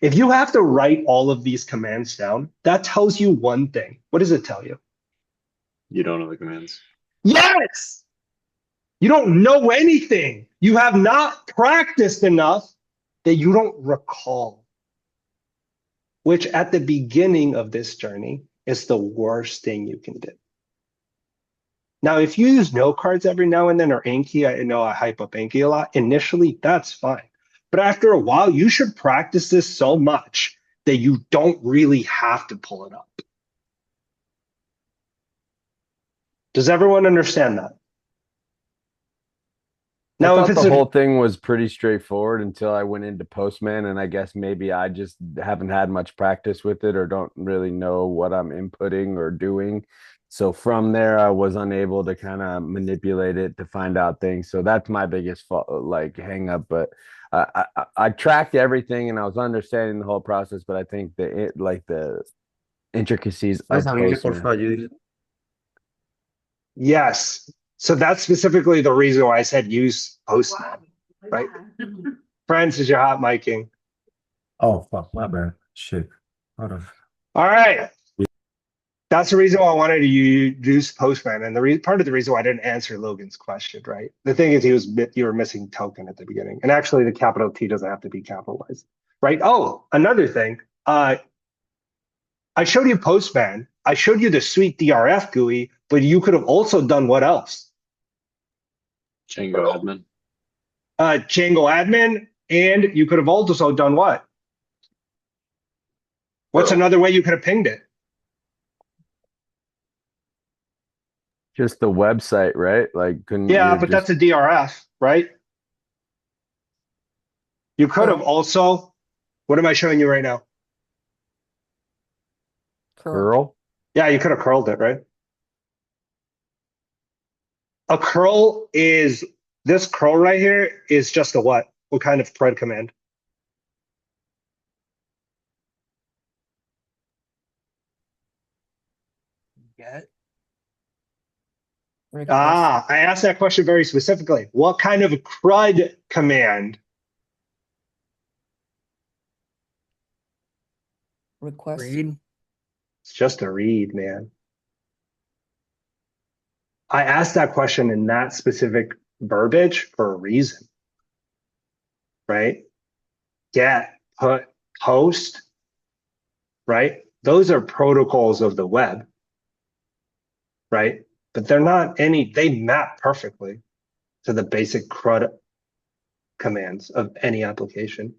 If you have to write all of these commands down, that tells you one thing. What does it tell you? You don't know the commands. Yes! You don't know anything. You have not practiced enough that you don't recall. Which at the beginning of this journey is the worst thing you can do. Now, if you use note cards every now and then or Anki, I know I hype up Anki a lot. Initially, that's fine. But after a while, you should practice this so much that you don't really have to pull it up. Does everyone understand that? Now, I if thought it's the whole thing was pretty straightforward until I went into Postman, and I guess maybe I just haven't had much practice with it or don't really know what I'm inputting or doing. So from there, I was unable to kind of manipulate it to find out things. So that's my biggest hang up. But I tracked everything and I was understanding the whole process. But I think the intricacies of Postman. Yes. So that's specifically the reason why I said use Postman, right? Francis, you're hot miking. Oh, fuck, my bad. Shit. Hold on. All right. That's the reason why I wanted to use Postman, and part of the reason why I didn't answer Logan's question, right? The thing is, you were missing token at the beginning, and actually, the capital T doesn't have to be capitalized, right? Oh, another thing. I showed you Postman. I showed you the sweet DRF GUI, but you could have also done what else? Django admin. Django admin, And you could have also done what? What's Curl. another way you could have pinged it? Just the website, right? Like, couldn't Yeah, you but just that's a DRF, right? You could have also, what am I showing you right now? curl? Yeah, you could have curled it, right? A curl is, this curl right here is just a what? What kind of thread command? Get. Ah, I asked that question very specifically. What kind of CRUD command? Request. Read. It's just a read, man. I asked that question in that specific verbiage for a reason, right? Get, put, post, right? Those are protocols of the web, right? But they're not any, they map perfectly to the basic CRUD commands of any application,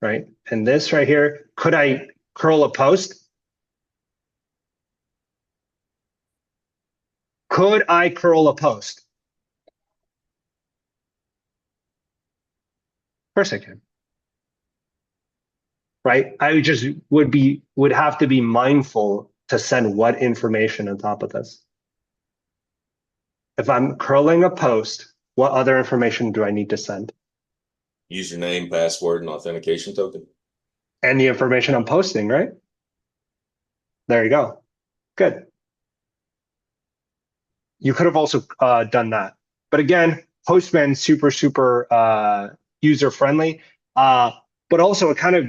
right? And this right here, could I curl a post? Could I curl a post? Of course I can. Right? I just would have to be mindful to send what information on top of this. If I'm curling a post, what other information do I need to send? Username, password, and authentication token. And the information I'm posting, right? There you go. Good. You could have also done that. But again, Postman super user friendly. But also it kind of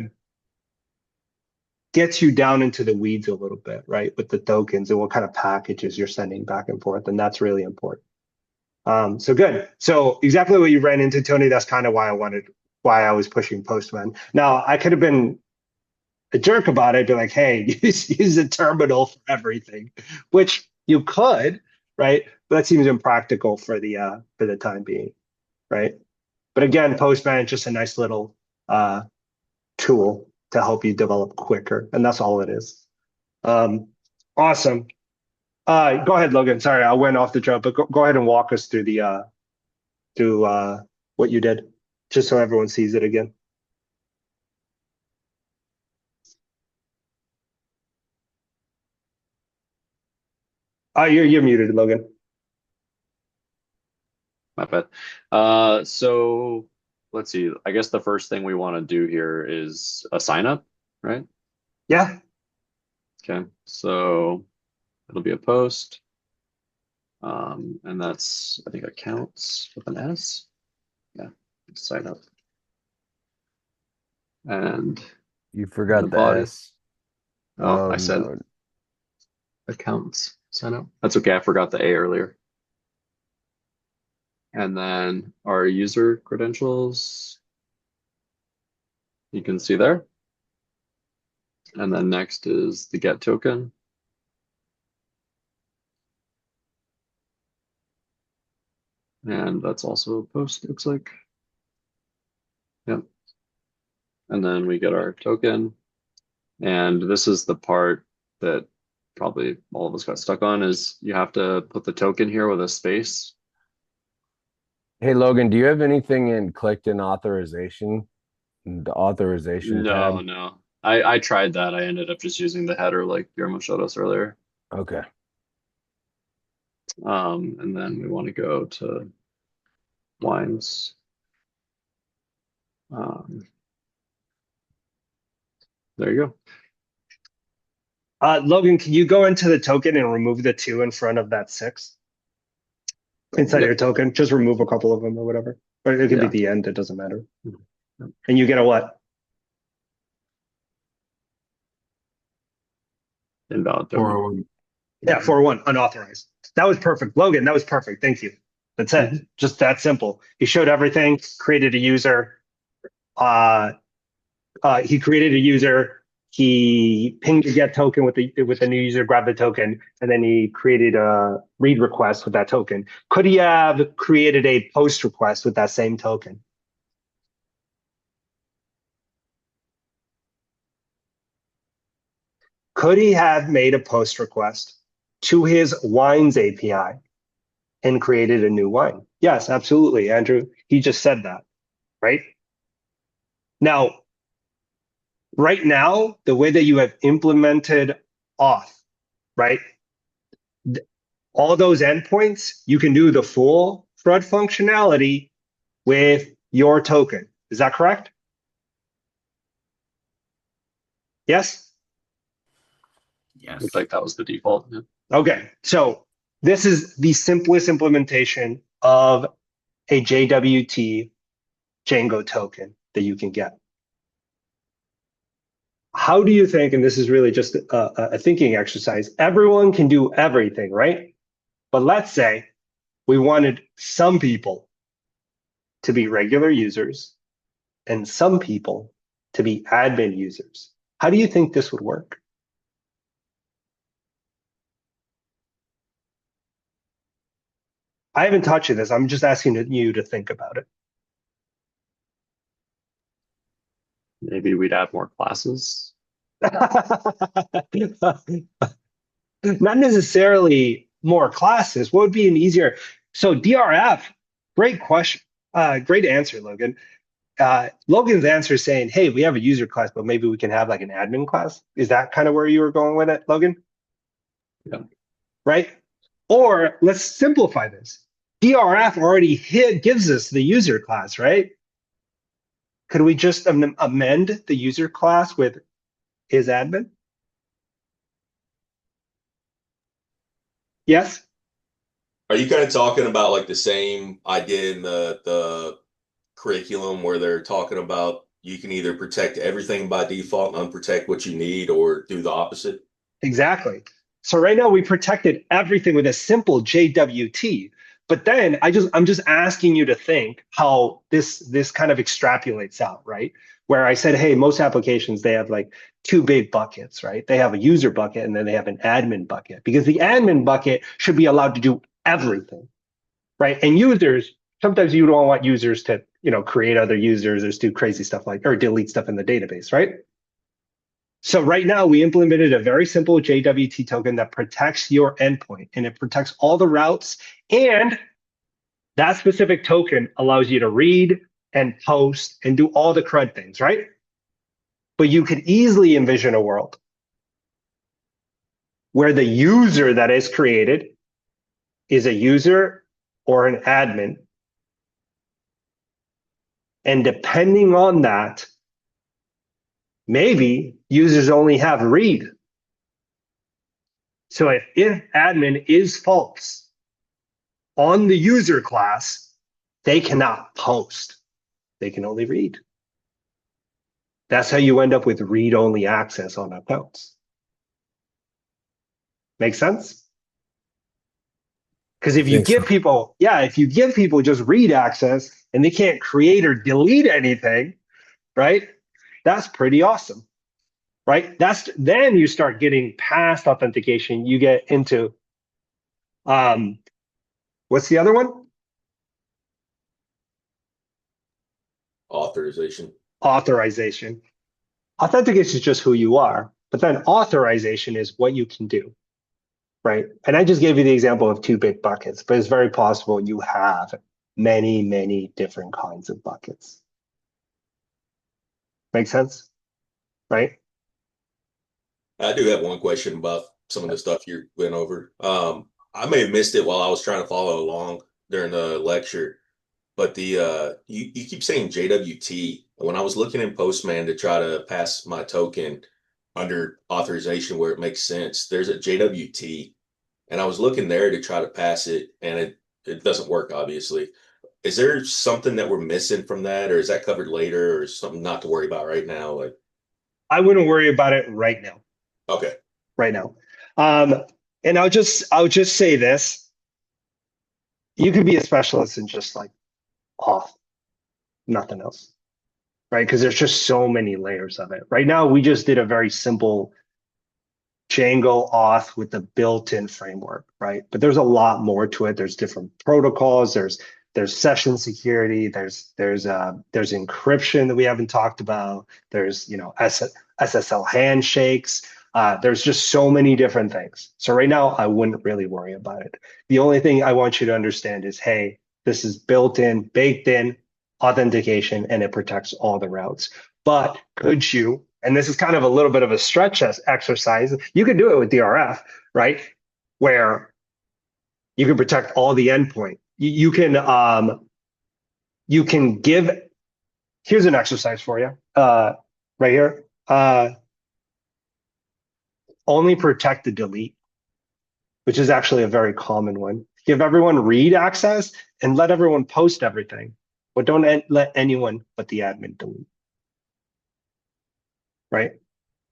gets you down into the weeds a little bit, right? With the tokens and what kind of packages you're sending back and forth. And that's really important. So good. So exactly what you ran into, Tony, that's kind of why I was pushing Postman. Now I could have been a jerk about it, be like, hey, use a terminal for everything, which you could, right? But that seems impractical for the time being, right? But again, Postman is just a nice little tool to help you develop quicker, and that's all it is. Awesome. Go ahead, Logan. Sorry, I went off the jump, but go ahead and walk us through what you did, just so everyone sees it again. You're muted, Logan. My bad. So let's see. I guess the first thing we want to do here is a sign up, right? Yeah. Okay. So it'll be a post. And that's, I think, accounts with an S. Yeah. Sign up. And You forgot the the body. S. Oh, I said no. accounts sign up. That's okay. I forgot the A earlier. And then our user credentials, you can see there. And then next is the get token. And that's also a post, looks like. Yep. And then we get our token. And this is the part that probably all of us got stuck on, is you have to put the token here with a space. Hey Logan, do you have anything in clicked in authorization? The authorization tab? No. I tried that. I ended up just using the header like Guillermo showed us earlier. Okay. And then we want to go to lines. There you go. Logan, can you go into the token and remove the 2 in front of that 6? Inside Yep. your token, just remove a couple of them or whatever. Or it could be Yeah. the end, it doesn't matter. Yep. And you get a what? Invalid token. Or Yeah, 401, unauthorized. That was perfect. Logan, that was perfect. Thank you. That's it. Just that simple. He showed everything, created a user. He created a user. He pinged a get token with the new user, grabbed the token, and then he created a read request with that token. Could he have created a post request with that same token? Could he have made a post request to his wines API and created a new wine? Yes, absolutely, Andrew. He just said that, right? Now, right now, the way that you have implemented Auth, right? All those endpoints, you can do the full CRUD functionality with your token. Is that correct? Yes? Yes. Looks like that was the default. Yeah. Okay, so this is the simplest implementation of a JWT Django token that you can get. How do you think, and this is really just a thinking exercise, everyone can do everything, right? But let's say we wanted some people to be regular users and some people to be admin users. How do you think this would work? I haven't touched this. I'm just asking you to think about it. Maybe we'd add more classes. Not necessarily more classes. What would be an easier? So DRF, great question. Great answer, Logan. Logan's answer is saying, hey, we have a user class, but maybe we can have like an admin class. Is that kind of where you were going with it, Logan? Yeah. Right? Or let's simplify this. DRF already gives us the user class, right? Could we just amend the user class with his admin? Yes? Are you kind of talking about like the same idea in the curriculum where they're talking about you can either protect everything by default and unprotect what you need, or do the opposite? Exactly. So right now we protected everything with a simple JWT. But then I'm just asking you to think how this kind of extrapolates out, right? Where I said, hey, most applications, they have like two big buckets, right? They have a user bucket and then they have an admin bucket, because the admin bucket should be allowed to do everything, right? And users, sometimes you don't want users to, create other users or do crazy stuff or delete stuff in the database, right? So right now we implemented a very simple JWT token that protects your endpoint, and it protects all the routes, and that specific token allows you to read and post and do all the CRUD things, right? But you could easily envision a world where the user that is created is a user or an admin. And depending on that, maybe users only have read. So if admin is false on the user class, they cannot post. They can only read. That's how you end up with read-only access on accounts. Make sense? Because if you give people, if you give people just read access and they can't create or delete anything, right? That's pretty awesome, right? Then you start getting past authentication. You get into, what's the other one? Authorization. Authorization. Authentication is just who you are, but then authorization is what you can do, right? And I just gave you the example of two big buckets, but it's very possible you have many, many different kinds of buckets. Make sense? Right? I do have one question about some of the stuff you went over. I may have missed it while I was trying to follow along during the lecture, but you keep saying JWT. When I was looking in Postman to try to pass my token under authorization where it makes sense, there's a JWT, and I was looking there to try to pass it, and it doesn't work, obviously. Is there something that we're missing from that, or is that covered later, or something not to worry about right now? Like, I wouldn't worry about it right now. okay. Right now. And I'll just say this. You could be a specialist in just like Auth, nothing else, right? Because there's just so many layers of it. Right now, we just did a very simple Django Auth with the built-in framework, right? But there's a lot more to it. There's different protocols. There's session security. There's encryption that we haven't talked about. There's SSL handshakes. There's just so many different things. So right now, I wouldn't really worry about it. The only thing I want you to understand is, hey, this is built in, baked in authentication, and it protects all the routes. But could you, and this is kind of a little bit of a stretch exercise, you could do it with DRF, right? Where you can protect all the endpoint. You can give, here's an exercise for you, right here. Only protect the delete, which is actually a very common one. Give everyone read access and let everyone post everything, but don't let anyone but the admin delete. Right?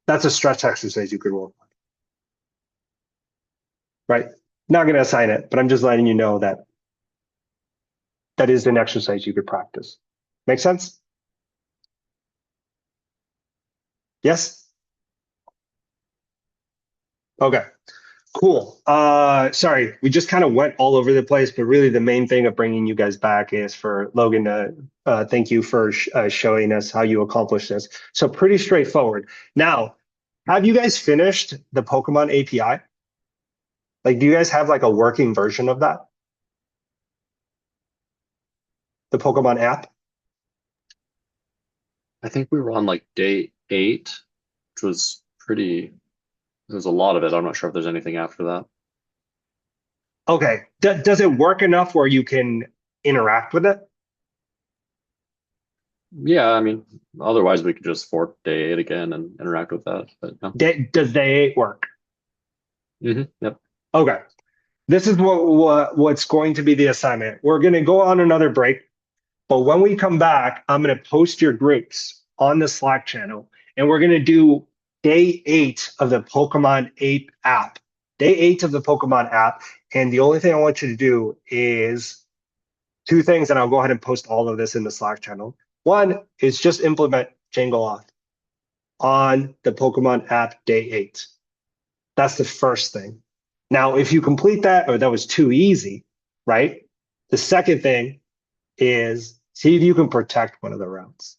That's a stretch exercise you could work on. Right? Not going to assign it, but I'm just letting you know that that is an exercise you could practice. Make sense? Yes? Okay. Cool. Sorry, we just kind of went all over the place, but really the main thing of bringing you guys back is for Logan to thank you for showing us how you accomplish this. So pretty straightforward. Now, have you guys finished the Pokemon API? Like, do you guys have like a working version of that? The Pokemon app? I think we were on like day 8, which was pretty, there's a lot of it. I'm not sure if there's anything after that. Okay. Does it work enough where you can interact with it? Yeah, I mean, otherwise we could just fork day 8 again and interact with that. But no. Does day 8 work? Yep. Okay. This is what's going to be the assignment. We're going to go on another break, but when we come back, I'm going to post your groups on the Slack channel, and we're going to do day 8 of the Pokemon app. Day 8 of the Pokemon app, and the only thing I want you to do is 2 things, and I'll go ahead and post all of this in the Slack channel. One is just implement Django Auth on the Pokemon app day 8. That's the first thing. Now, if you complete that, or that was too easy, right? The second thing is see if you can protect one of the routes,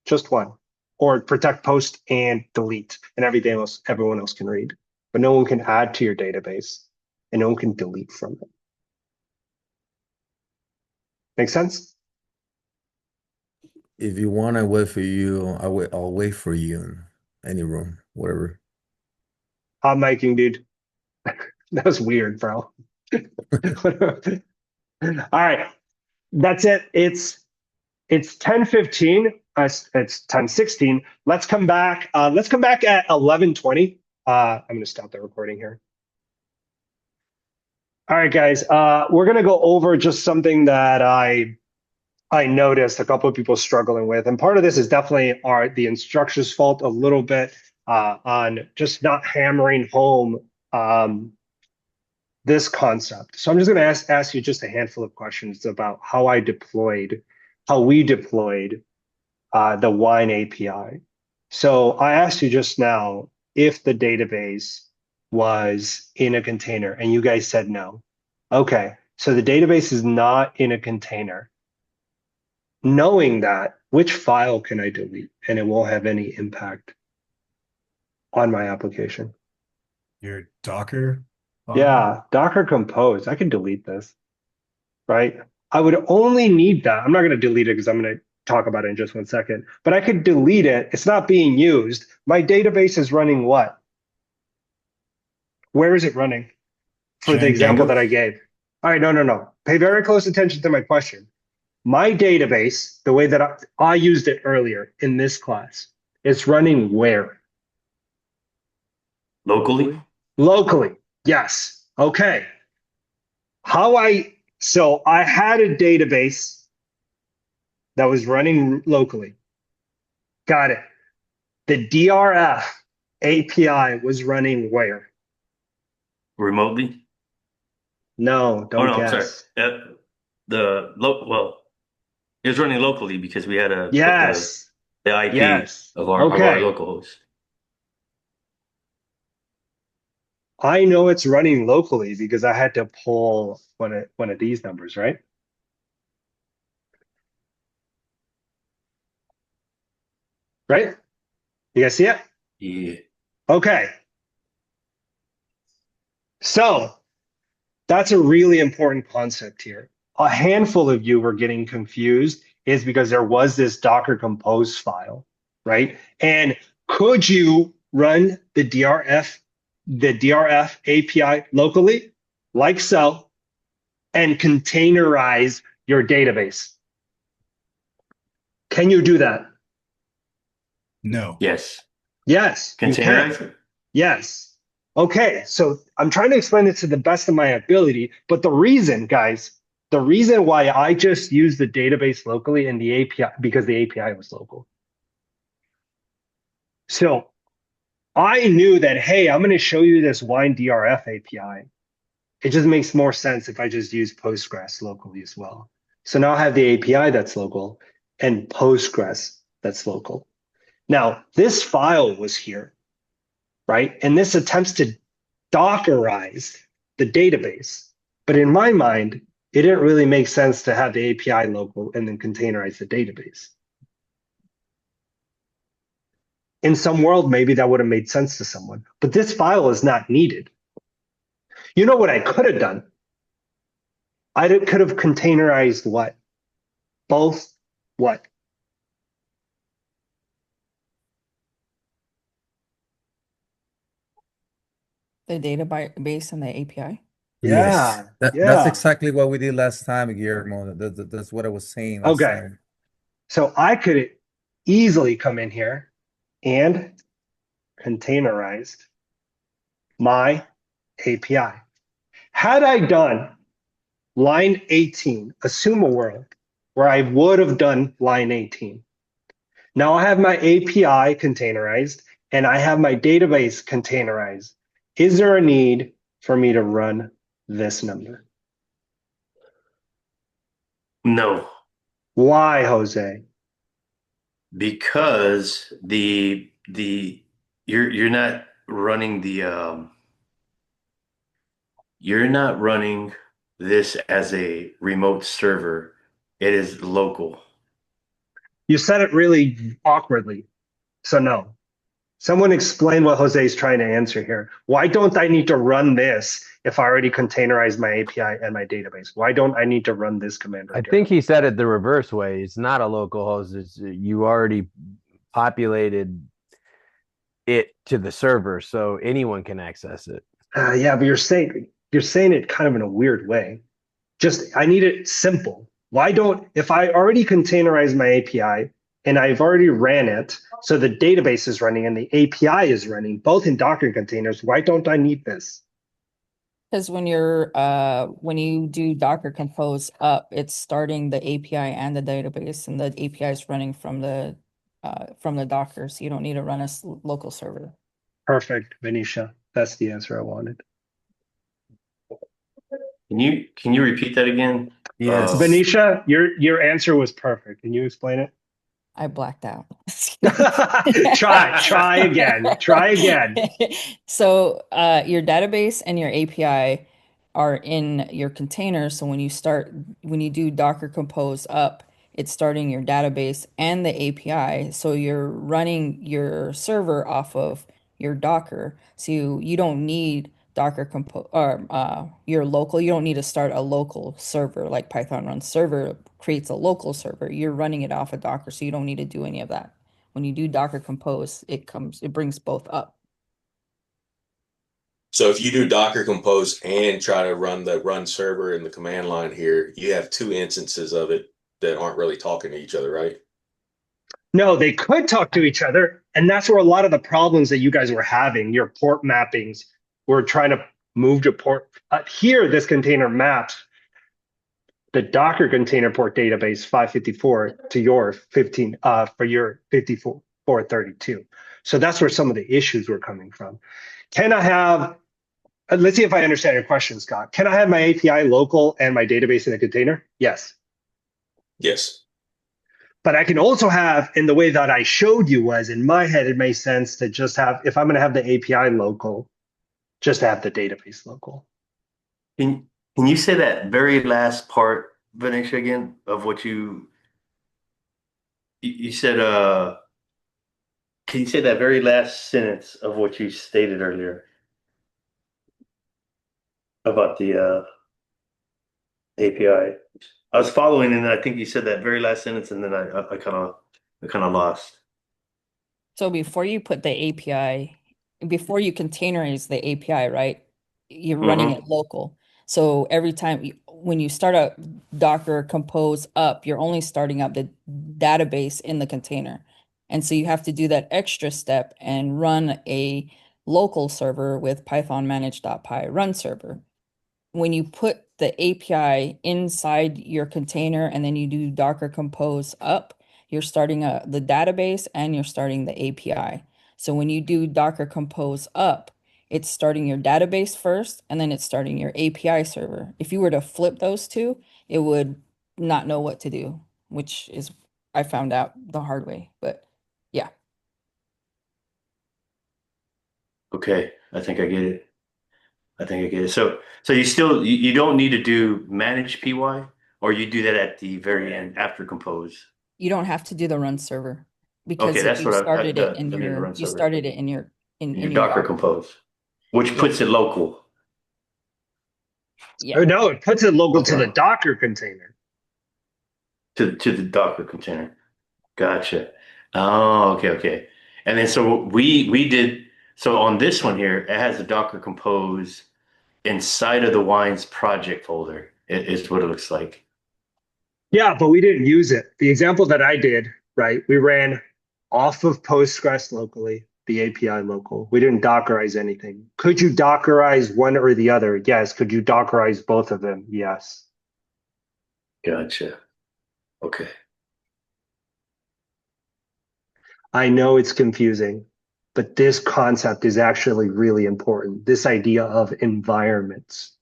just one, or protect post and delete, and everything else, everyone else can read, but no one can add to your database, and no one can delete from it. Make sense? If you want to wait for you, I'll wait for you in any room, whatever. Hot miking, dude. That was weird, bro. All right, that's it. It's 10:15. It's 10:16. Let's come back. Let's come back at 11:20. I'm gonna stop the recording here. All right, guys. We're gonna go over just something that I noticed a couple of people struggling with, and part of this is definitely the instructor's fault a little bit on just not hammering home this concept. So I'm just going to ask you just a handful of questions about how we deployed the Wine API. So I asked you just now if the database was in a container, and you guys said no. Okay, so the database is not in a container. Knowing that, which file can I delete and it won't have any impact on my application? Your Docker file? Yeah, Docker Compose. I can delete this, right? I would only need that. I'm not going to delete it because I'm going to talk about it in just 1 second, but I could delete it. It's not being used. My database is running what? Where is it running? For the example Django? that I gave. All right, no. Pay very close attention to my question. My database, the way that I used it earlier in this class, it's running where? Locally? Locally. Yes. Okay. So I had a database that was running locally. Got it. The DRF API was running where? Remotely? No, don't I'm guess. sorry. Well, it was running locally because we had to put Yes. the IP Yes. of our Okay. local host. I know it's running locally because I had to pull one of these numbers, right? Right? You guys see it? Yeah. Okay. So that's a really important concept here. A handful of you were getting confused is because there was this Docker Compose file, right? And could you run the DRF API locally, like so, and containerize your database? Can you do that? No. Yes. Yes, you can. Containerize? Yes. Okay, so I'm trying to explain this to the best of my ability, but the reason, guys, the reason why I just used the database locally in the API, because the API was local. So I knew that, hey, I'm going to show you this wine DRF API. It just makes more sense if I just use Postgres locally as well. So now I have the API that's local and Postgres that's local. Now, this file was here, right? And this attempts to Dockerize the database. But in my mind, it didn't really make sense to have the API local and then containerize the database. In some world, maybe that would have made sense to someone, but this file is not needed. You know what I could have done? Could have containerized what? Both what? The database and the API. Yeah, That's yeah. exactly what we did last time, Guillermo. That's what I was saying last Okay. time. So I could easily come in here and containerized my API. Had I done line 18, assume a world where I would have done line 18. Now I have my API containerized and I have my database containerized. Is there a need for me to run this number? No, Why, Jose? because you're not running you're not running this as a remote server. It is local. You said it really awkwardly. So no. Someone explain what Jose is trying to answer here. Why don't I need to run this if I already containerized my API and my database? Why don't I need to run this command right I here? think he said it the reverse way. It's not a local host. It's you already populated it to the server, so anyone can access it. Yeah, but you're saying it kind of in a weird way. Just I need it simple. Why don't if I already containerize my API and I've already ran it, so the database is running and the API is running, both in Docker containers, why don't I need this? Because when you do Docker Compose up, it's starting the API and the database, and the API is running from the Docker, so you don't need to run a local server. Perfect, Venetia. That's the answer I wanted. Can you repeat that again? Yes. Venetia, your answer was perfect. Can you explain it? I blacked out. Try again. Try again. So your database and your API are in your container. So when you do Docker Compose up, it's starting your database and the API. So you're running your server off of your Docker. So you don't need Docker Compose or your local. You don't need to start a local server like Python runs server creates a local server. You're running it off of Docker, so you don't need to do any of that. When you do Docker Compose, it brings both up. So if you do Docker Compose and try to run the run server in the command line here, you have two instances of it that aren't really talking to each other, right? No, they could talk to each other. And that's where a lot of the problems that you guys were having, your port mappings, were trying to move to port. Here, this container maps the Docker container port database 554 to your 15 for your 5432. So that's where some of the issues were coming from. Can I have, let's see if I understand your question, Scott. Can I have my API local and my database in a container? Yes. Yes. But I can also have, in the way that I showed you was, in my head, it makes sense to just have, if I'm going to have the API local, just have the database local. Can you say that very last part, Venetia, again, of what you said? Can you say that very last sentence of what you stated earlier? about the API. I was following, and I think you said that very last sentence, and then I kind of lost. So before you put the API, before you containerize the API, right? You're running it local. So every time when you start up Docker Compose up, you're only starting up the database in the container. And so you have to do that extra step and run a local server with Python manage.py run server. When you put the API inside your container and then you do Docker Compose up, you're starting the database and you're starting the API. So when you do Docker Compose up, it's starting your database first and then it's starting your API server. If you were to flip those two, it would not know what to do, which is I found out the hard way. But yeah. Okay, I think I get it. So you don't need to do manage PY, or you do that at the very end after compose. You don't have to do the run server because Okay, if that's you what started it in I mean the your run you server. started it in your Your in your Docker compose, which puts it local. Yeah. Oh no, it puts it local to Okay. the Docker container. To the Docker container. Gotcha. Oh, okay. And then so we did so on this one here, it has a Docker compose inside of the wines project folder. Is what it looks like. Yeah, but we didn't use it. The example that I did, right? We ran off of Postgres locally, the API local. We didn't Dockerize anything. Could you Dockerize one or the other? Yes. Could you Dockerize both of them? Yes. Gotcha. Okay. I know it's confusing, but this concept is actually really important. This idea of environments,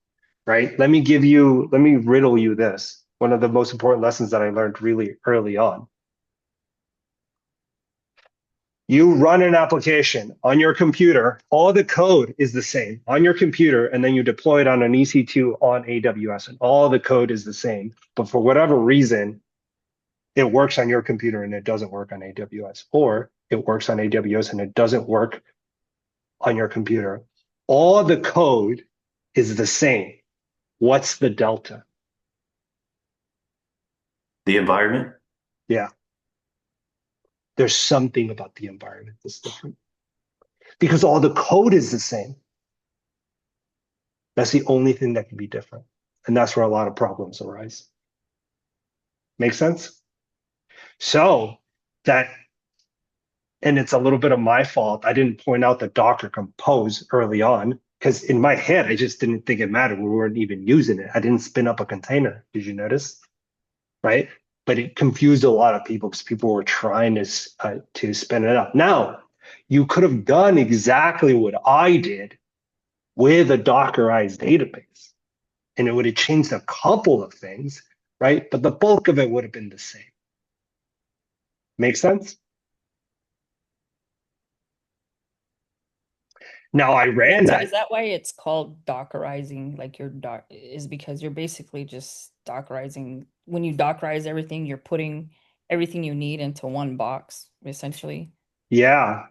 right? Let me riddle you this. One of the most important lessons that I learned really early on. You run an application on your computer, all the code is the same on your computer, and then you deploy it on an EC2 on AWS, and all the code is the same. But for whatever reason, it works on your computer and it doesn't work on AWS, or it works on AWS and it doesn't work on your computer. All the code is the same. What's the delta? The environment? Yeah. There's something about the environment that's different. Because all the code is the same. That's the only thing that can be different. And that's where a lot of problems arise. Make sense? So that, and it's a little bit of my fault. I didn't point out the Docker Compose early on because in my head, I just didn't think it mattered. We weren't even using it. I didn't spin up a container. Did you notice? Right? But it confused a lot of people because people were trying to spin it up. Now, you could have done exactly what I did with a Dockerized database, and it would have changed a couple of things, right? But the bulk of it would have been the same. Make sense? Now I ran that. Is that why it's called Dockerizing? Like is because you're basically just Dockerizing. When you Dockerize everything, you're putting everything you need into one box, essentially. Yeah.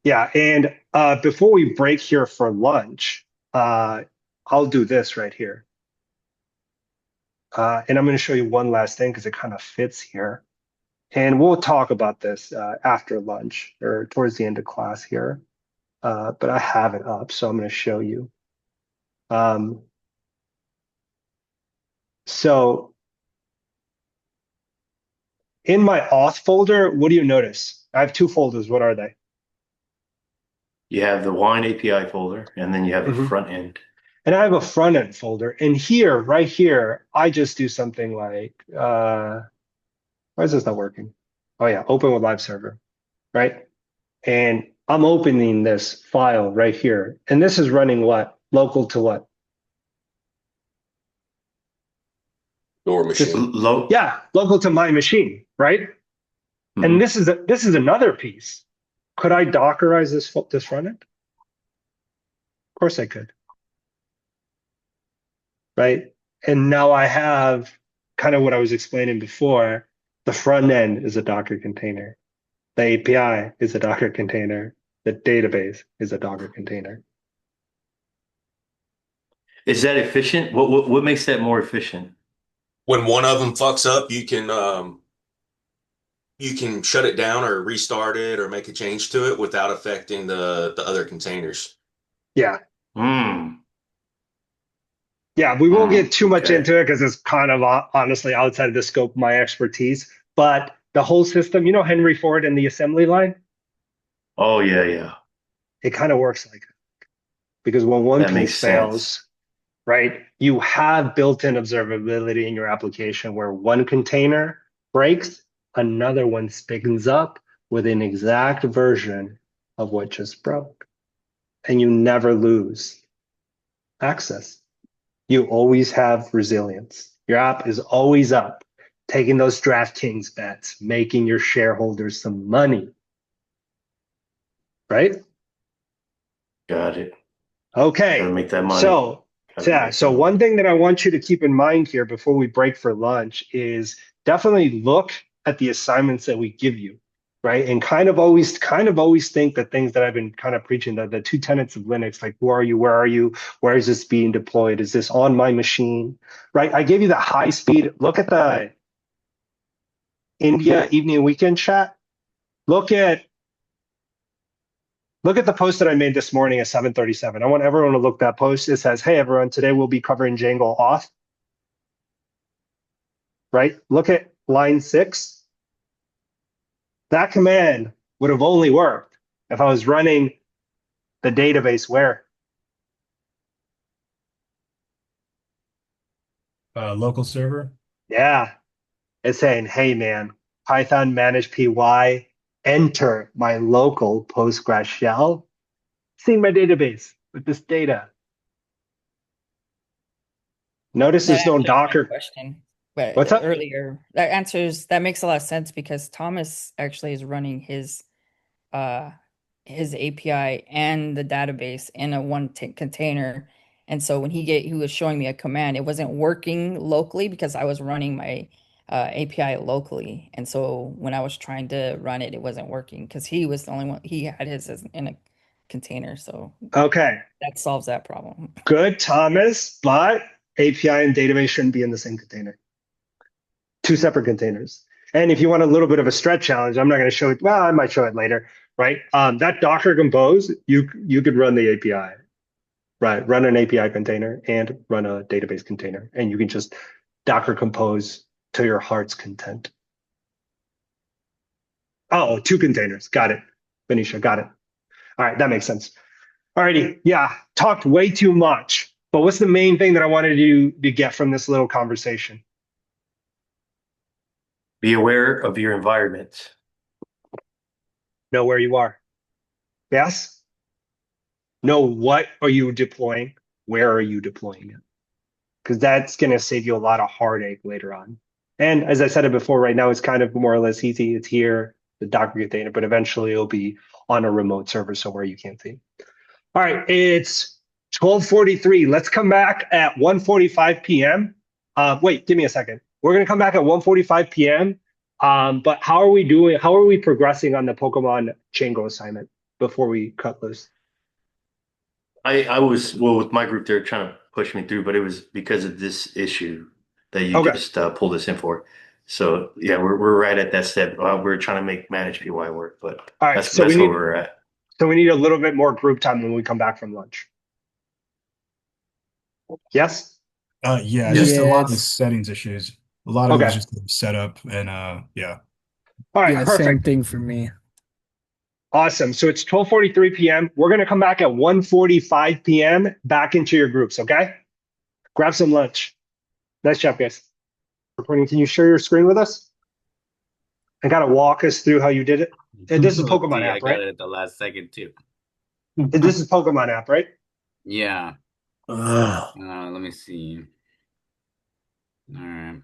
And before we break here for lunch, I'll do this right here. And I'm going to show you one last thing because it kind of fits here. And we'll talk about this after lunch or towards the end of class here. But I have it up, so I'm going to show you. So in my auth folder, what do you notice? I have two folders. What are they? You have the wine API folder, and then you have the front end. And I have a front end folder. And here, right here, I just do something like, why is this not working? Oh yeah, open with live server, right? And I'm opening this file right here. And this is running what? Local to what? Your machine. Yeah, local to my machine, right? And this is another piece. Could I Dockerize this front end? Of course I could. Right? And now I have kind of what I was explaining before. The front end is a Docker container. The API is a Docker container. The database is a Docker container. Is that efficient? What makes that more efficient? When one of them fucks up, you can shut it down or restart it or make a change to it without affecting the other containers. Yeah. Hmm. Yeah, we won't get too much Okay. into it because it's kind of honestly outside of the scope of my expertise. But the whole system, Henry Ford and the assembly line, Oh yeah. it kind of works like that. Because when one That makes piece sense. fails, right, you have built-in observability in your application where one container breaks, another one spins up with an exact version of what just broke. And you never lose access. You always have resilience. Your app is always up, taking those DraftKings bets, making your shareholders some money. Right? Got it. Okay. Gotta make that money. So, so one thing that I want you to keep in mind here before we break for lunch is definitely look at the assignments that we give you, right? And kind of always think the things that I've been kind of preaching, the two tenets of Linux, like who are you, where are you, where is this being deployed? Is this on my machine? Right? I gave you the high speed. Look at the India evening and weekend chat. Look at the post that I made this morning at 7:37. I want everyone to look at that post. It says, hey, everyone, today we'll be covering Django Auth. Right? Look at line 6. That command would have only worked if I was running the database where? Local server. Yeah. It's saying, hey, man, Python manage py, enter my local Postgres shell, see my database with this data. Notice That there's no answers my Docker. question. But What's up? earlier, that makes a lot of sense because Thomas actually is running his API and the database in a one container. And so when he was showing me a command, it wasn't working locally because I was running my API locally. And so when I was trying to run it, it wasn't working because he was the only one, he had his in a container. So Okay. that solves that problem. Good, Thomas, but API and database shouldn't be in the same container. Two separate containers. And if you want a little bit of a stretch challenge, I'm not going to show it. Well, I might show it later, right? That Docker Compose, you could run the API, right? Run an API container and run a database container, and you can just Docker Compose to your heart's content. Oh, two containers. Got it. Benicia, got it. All right, that makes sense. All righty. Yeah, talked way too much. But what's the main thing that I wanted you to get from this little conversation? Be aware of your environment. Know where you are. Yes? Know what are you deploying? Where are you deploying it? Because that's going to save you a lot of heartache later on. And as I said it before, right now it's kind of more or less easy. It's here, the Docker container, but eventually it'll be on a remote server somewhere you can't see. All right, it's 12:43. Let's come back at 1:45 p.m. Wait, give me a second. We're going to come back at 1:45 p.m. But how are we doing? How are we progressing on the Pokemon Django assignment before we cut loose? I was, well, with my group, they're trying to push me through, but it was because of this issue that you Okay. just pulled us in for. So yeah, we're right at that step. We're trying to make manage PY work, but All right, that's so where we're at. So we need a little bit more group time when we come back from lunch. Yes? Yeah, Yes. just a lot of the it's settings issues. A lot of it was Okay. just set up and yeah. All right, yeah, perfect. same thing for me. Awesome. So it's 12:43 p.m. We're going to come back at 1:45 p.m. back into your groups, okay? Grab some lunch. Nice job, guys. Recording, can you share your screen with us? And kind of walk us through how you did it. And this is Pokemon I app, got right? it at the last second too. This is Pokemon app, right? Yeah. Ugh. Let me see. All right.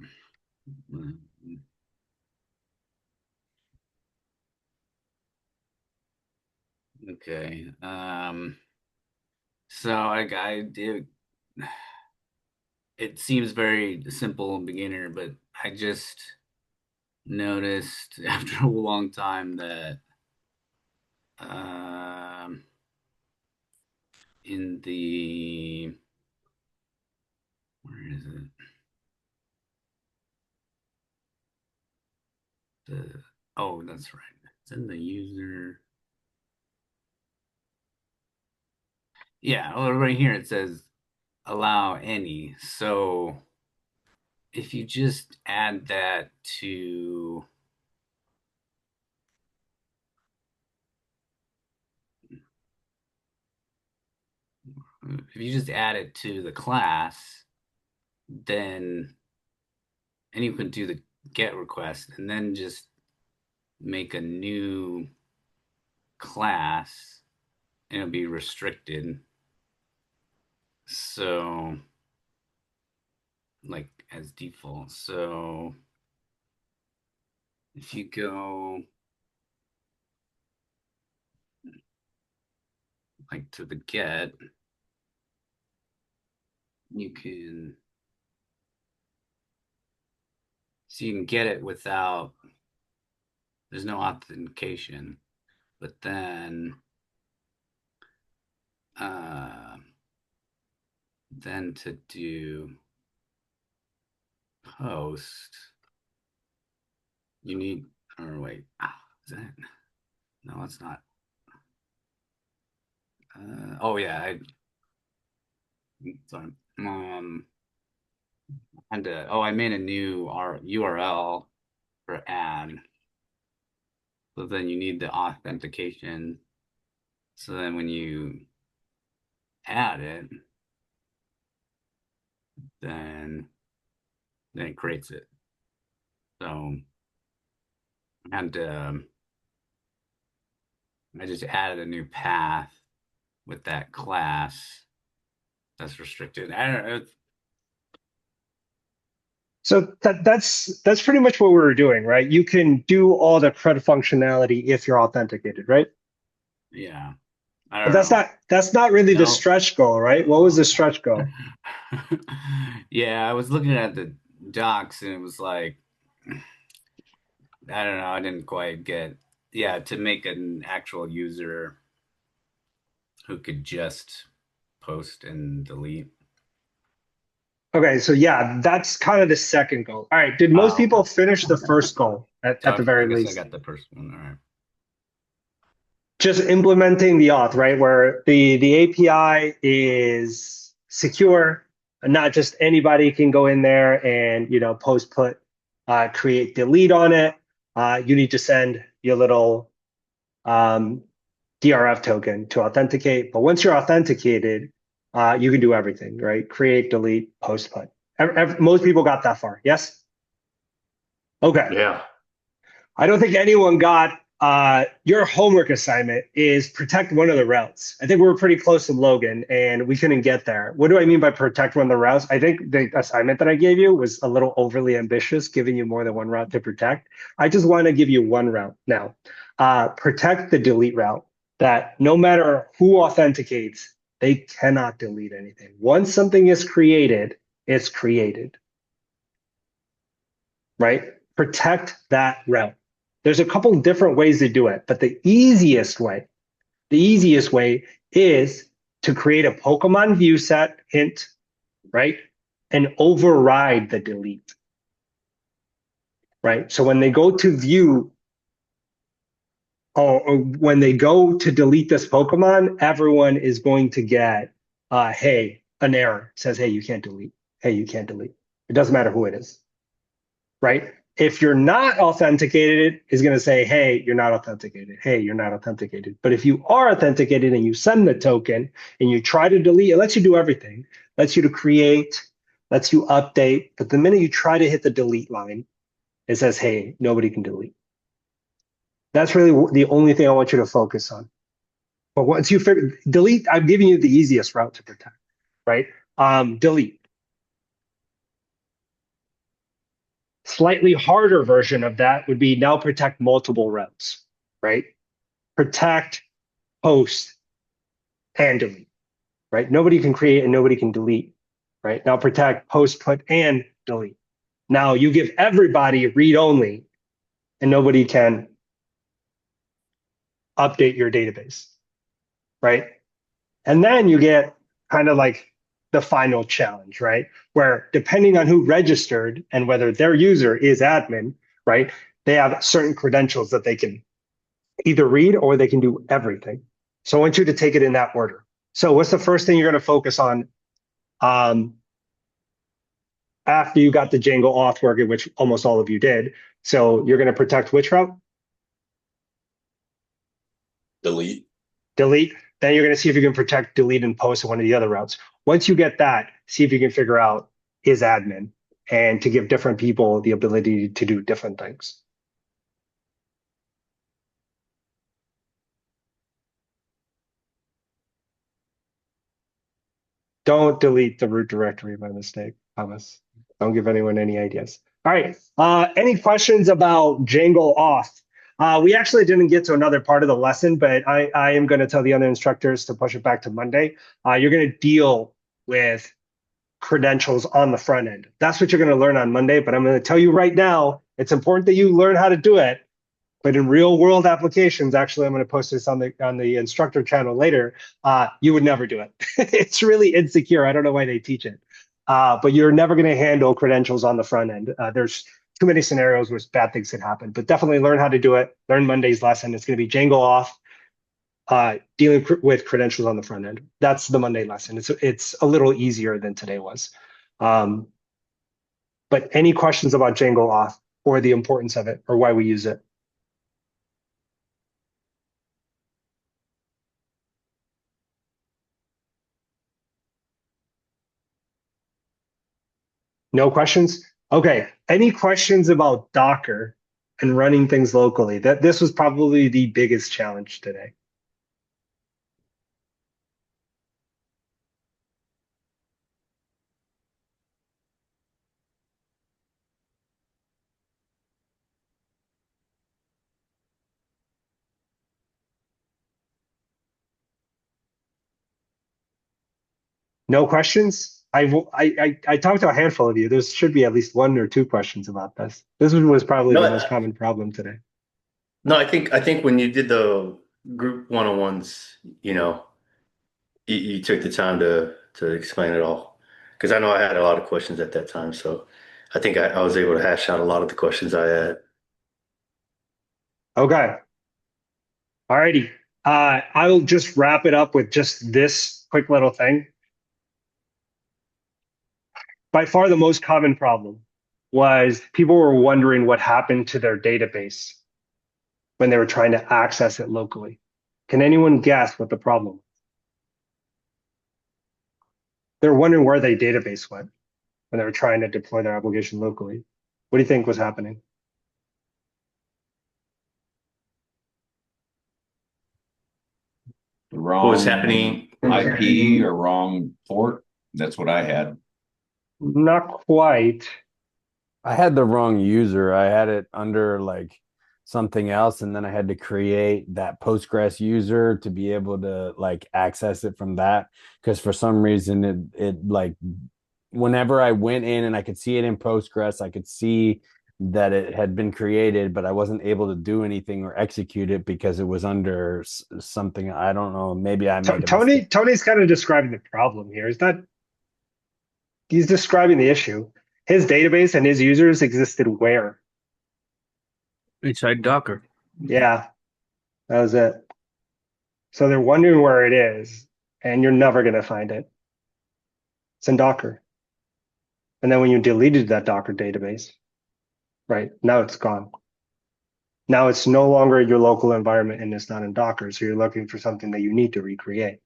Okay. So I did. It seems very simple and beginner, but I just noticed after a long time that in the Where is it? Oh, that's right. It's in the user. Yeah, well, right here it says allow any. So if you just add that to the class, then and you can do the get request and then just make a new class and it'll be restricted. So like as default. So if you go like to the get, you can get it without, there's no authentication, but then to do post, you need, or wait, is that, no, it's not. Oh yeah, sorry. And I made a new URL for add. So then you need the authentication. So then when you add it, then it creates it. So and I just added a new path with that class that's restricted. I don't know. So that's pretty much what we were doing, right? You can do all the CRUD functionality if you're authenticated, right? Yeah. But that's not really the stretch goal, right? What was the stretch goal? Yeah, I was looking at the docs and it was like, I don't know, I didn't quite get, to make an actual user who could just post and delete. Okay, so yeah, that's kind of the second goal. All right, did most people finish the first goal at the very least? I got the first one. All right. Just implementing the auth, right? Where the API is secure, and not just anybody can go in there and post, put, create, delete on it. You need to send your little DRF token to authenticate. But once you're authenticated, you can do everything, right? Create, delete, post, put. Most people got that far. Yes? Okay. Yeah. I don't think anyone got your homework assignment is protect one of the routes. I think we were pretty close to Logan and we couldn't get there. What do I mean by protect one of the routes? I think the assignment that I gave you was a little overly ambitious, giving you more than one route to protect. I just want to give you one route now. Protect the delete route, that no matter who authenticates, they cannot delete anything. Once something is created, it's created, right? Protect that route. There's a couple different ways to do it, but the easiest way is to create a Pokemon view set hint, right? And override the delete, right? So when they go to view, or when they go to delete this Pokemon, everyone is going to get, hey, an error. It says, hey, you can't delete. Hey, you can't delete. It doesn't matter who it is, right? If you're not authenticated, it's going to say, hey, you're not authenticated. Hey, you're not authenticated. But if you are authenticated and you send the token and you try to delete, it lets you do everything. Lets you to create, lets you update. But the minute you try to hit the delete line, it says, hey, nobody can delete. That's really the only thing I want you to focus on. But once you figure delete, I'm giving you the easiest route to protect, right? Delete. Slightly harder version of that would be now protect multiple routes, right? Protect, post, and delete, right? Nobody can create and nobody can delete, right? Now protect, post, put, and delete. Now you give everybody read only and nobody can update your database, right? And then you get kind of like the final challenge, right? Where depending on who registered and whether their user is admin, right? They have certain credentials that they can either read or they can do everything. So I want you to take it in that order. So what's the first thing you're going to focus on after you got the Django auth working, which almost all of you did? So you're going to protect which route? Delete. Delete. Then you're going to see if you can protect, delete, and post one of the other routes. Once you get that, see if you can figure out is admin and to give different people the ability to do different things. Don't delete the root directory by mistake, Thomas. Don't give anyone any ideas. All right. Any questions about Django auth? We actually didn't get to another part of the lesson, but I am going to tell the other instructors to push it back to Monday. You're going to deal with credentials on the front end. That's what you're going to learn on Monday, but I'm going to tell you right now, it's important that you learn how to do it. But in real world applications, actually, I'm going to post this on the instructor channel later. You would never do it. It's really insecure. I don't know why they teach it. But you're never going to handle credentials on the front end. There's too many scenarios where bad things can happen. But definitely learn how to do it. Learn Monday's lesson. It's going to be Django auth, dealing with credentials on the front end. That's the Monday lesson. It's a little easier than today was. But any questions about Django auth or the importance of it or why we use it? No questions? Okay. Any questions about Docker and running things locally? This was probably the biggest challenge today. No questions? I talked to a handful of you. There should be at least one or two questions about this. This was probably the most common problem today. No, I think when you did the group one-on-ones, you took the time to explain it all. Because I know I had a lot of questions at that time, so I think I was able to hash out a lot of the questions I had. Okay. All righty. I will just wrap it up with just this quick little thing. By far the most common problem was people were wondering what happened to their database when they were trying to access it locally. Can anyone guess what the problem was? They're wondering where their database went when they were trying to deploy their application locally. What do you think was happening? The wrong What was happening? IP or wrong port. That's what I had. Not quite. I had the wrong user. I had it under like something else, and then I had to create that Postgres user to be able to like access it from that. Because for some reason it like whenever I went in and I could see it in Postgres, I could see that it had been created, but I wasn't able to do anything or execute it because it was under something. I don't know. Maybe I made a mistake. Tony's kind of describing the problem here. Is that he's describing the issue? His database and his users existed where? Inside Docker. Yeah, that was it. So they're wondering where it is, and you're never going to find it. It's in Docker. And then when you deleted that Docker database, right, now it's gone. Now it's no longer your local environment and it's not in Docker. So you're looking for something that you need to recreate.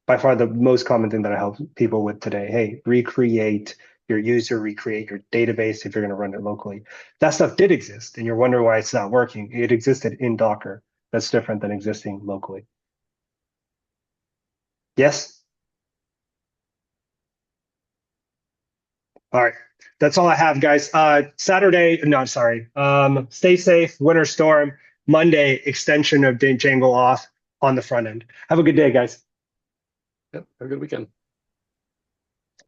By far the most common thing that I help people with today. Hey, recreate your user, recreate your database if you're going to run it locally. That stuff did exist and you're wondering why it's not working. It existed in Docker. That's different than existing locally. Yes? All right. That's all I have, guys. Saturday, no, sorry. Stay safe, winter storm. Monday, extension of Django auth on the front end. Have a good day, guys. Yep. Have a good weekend.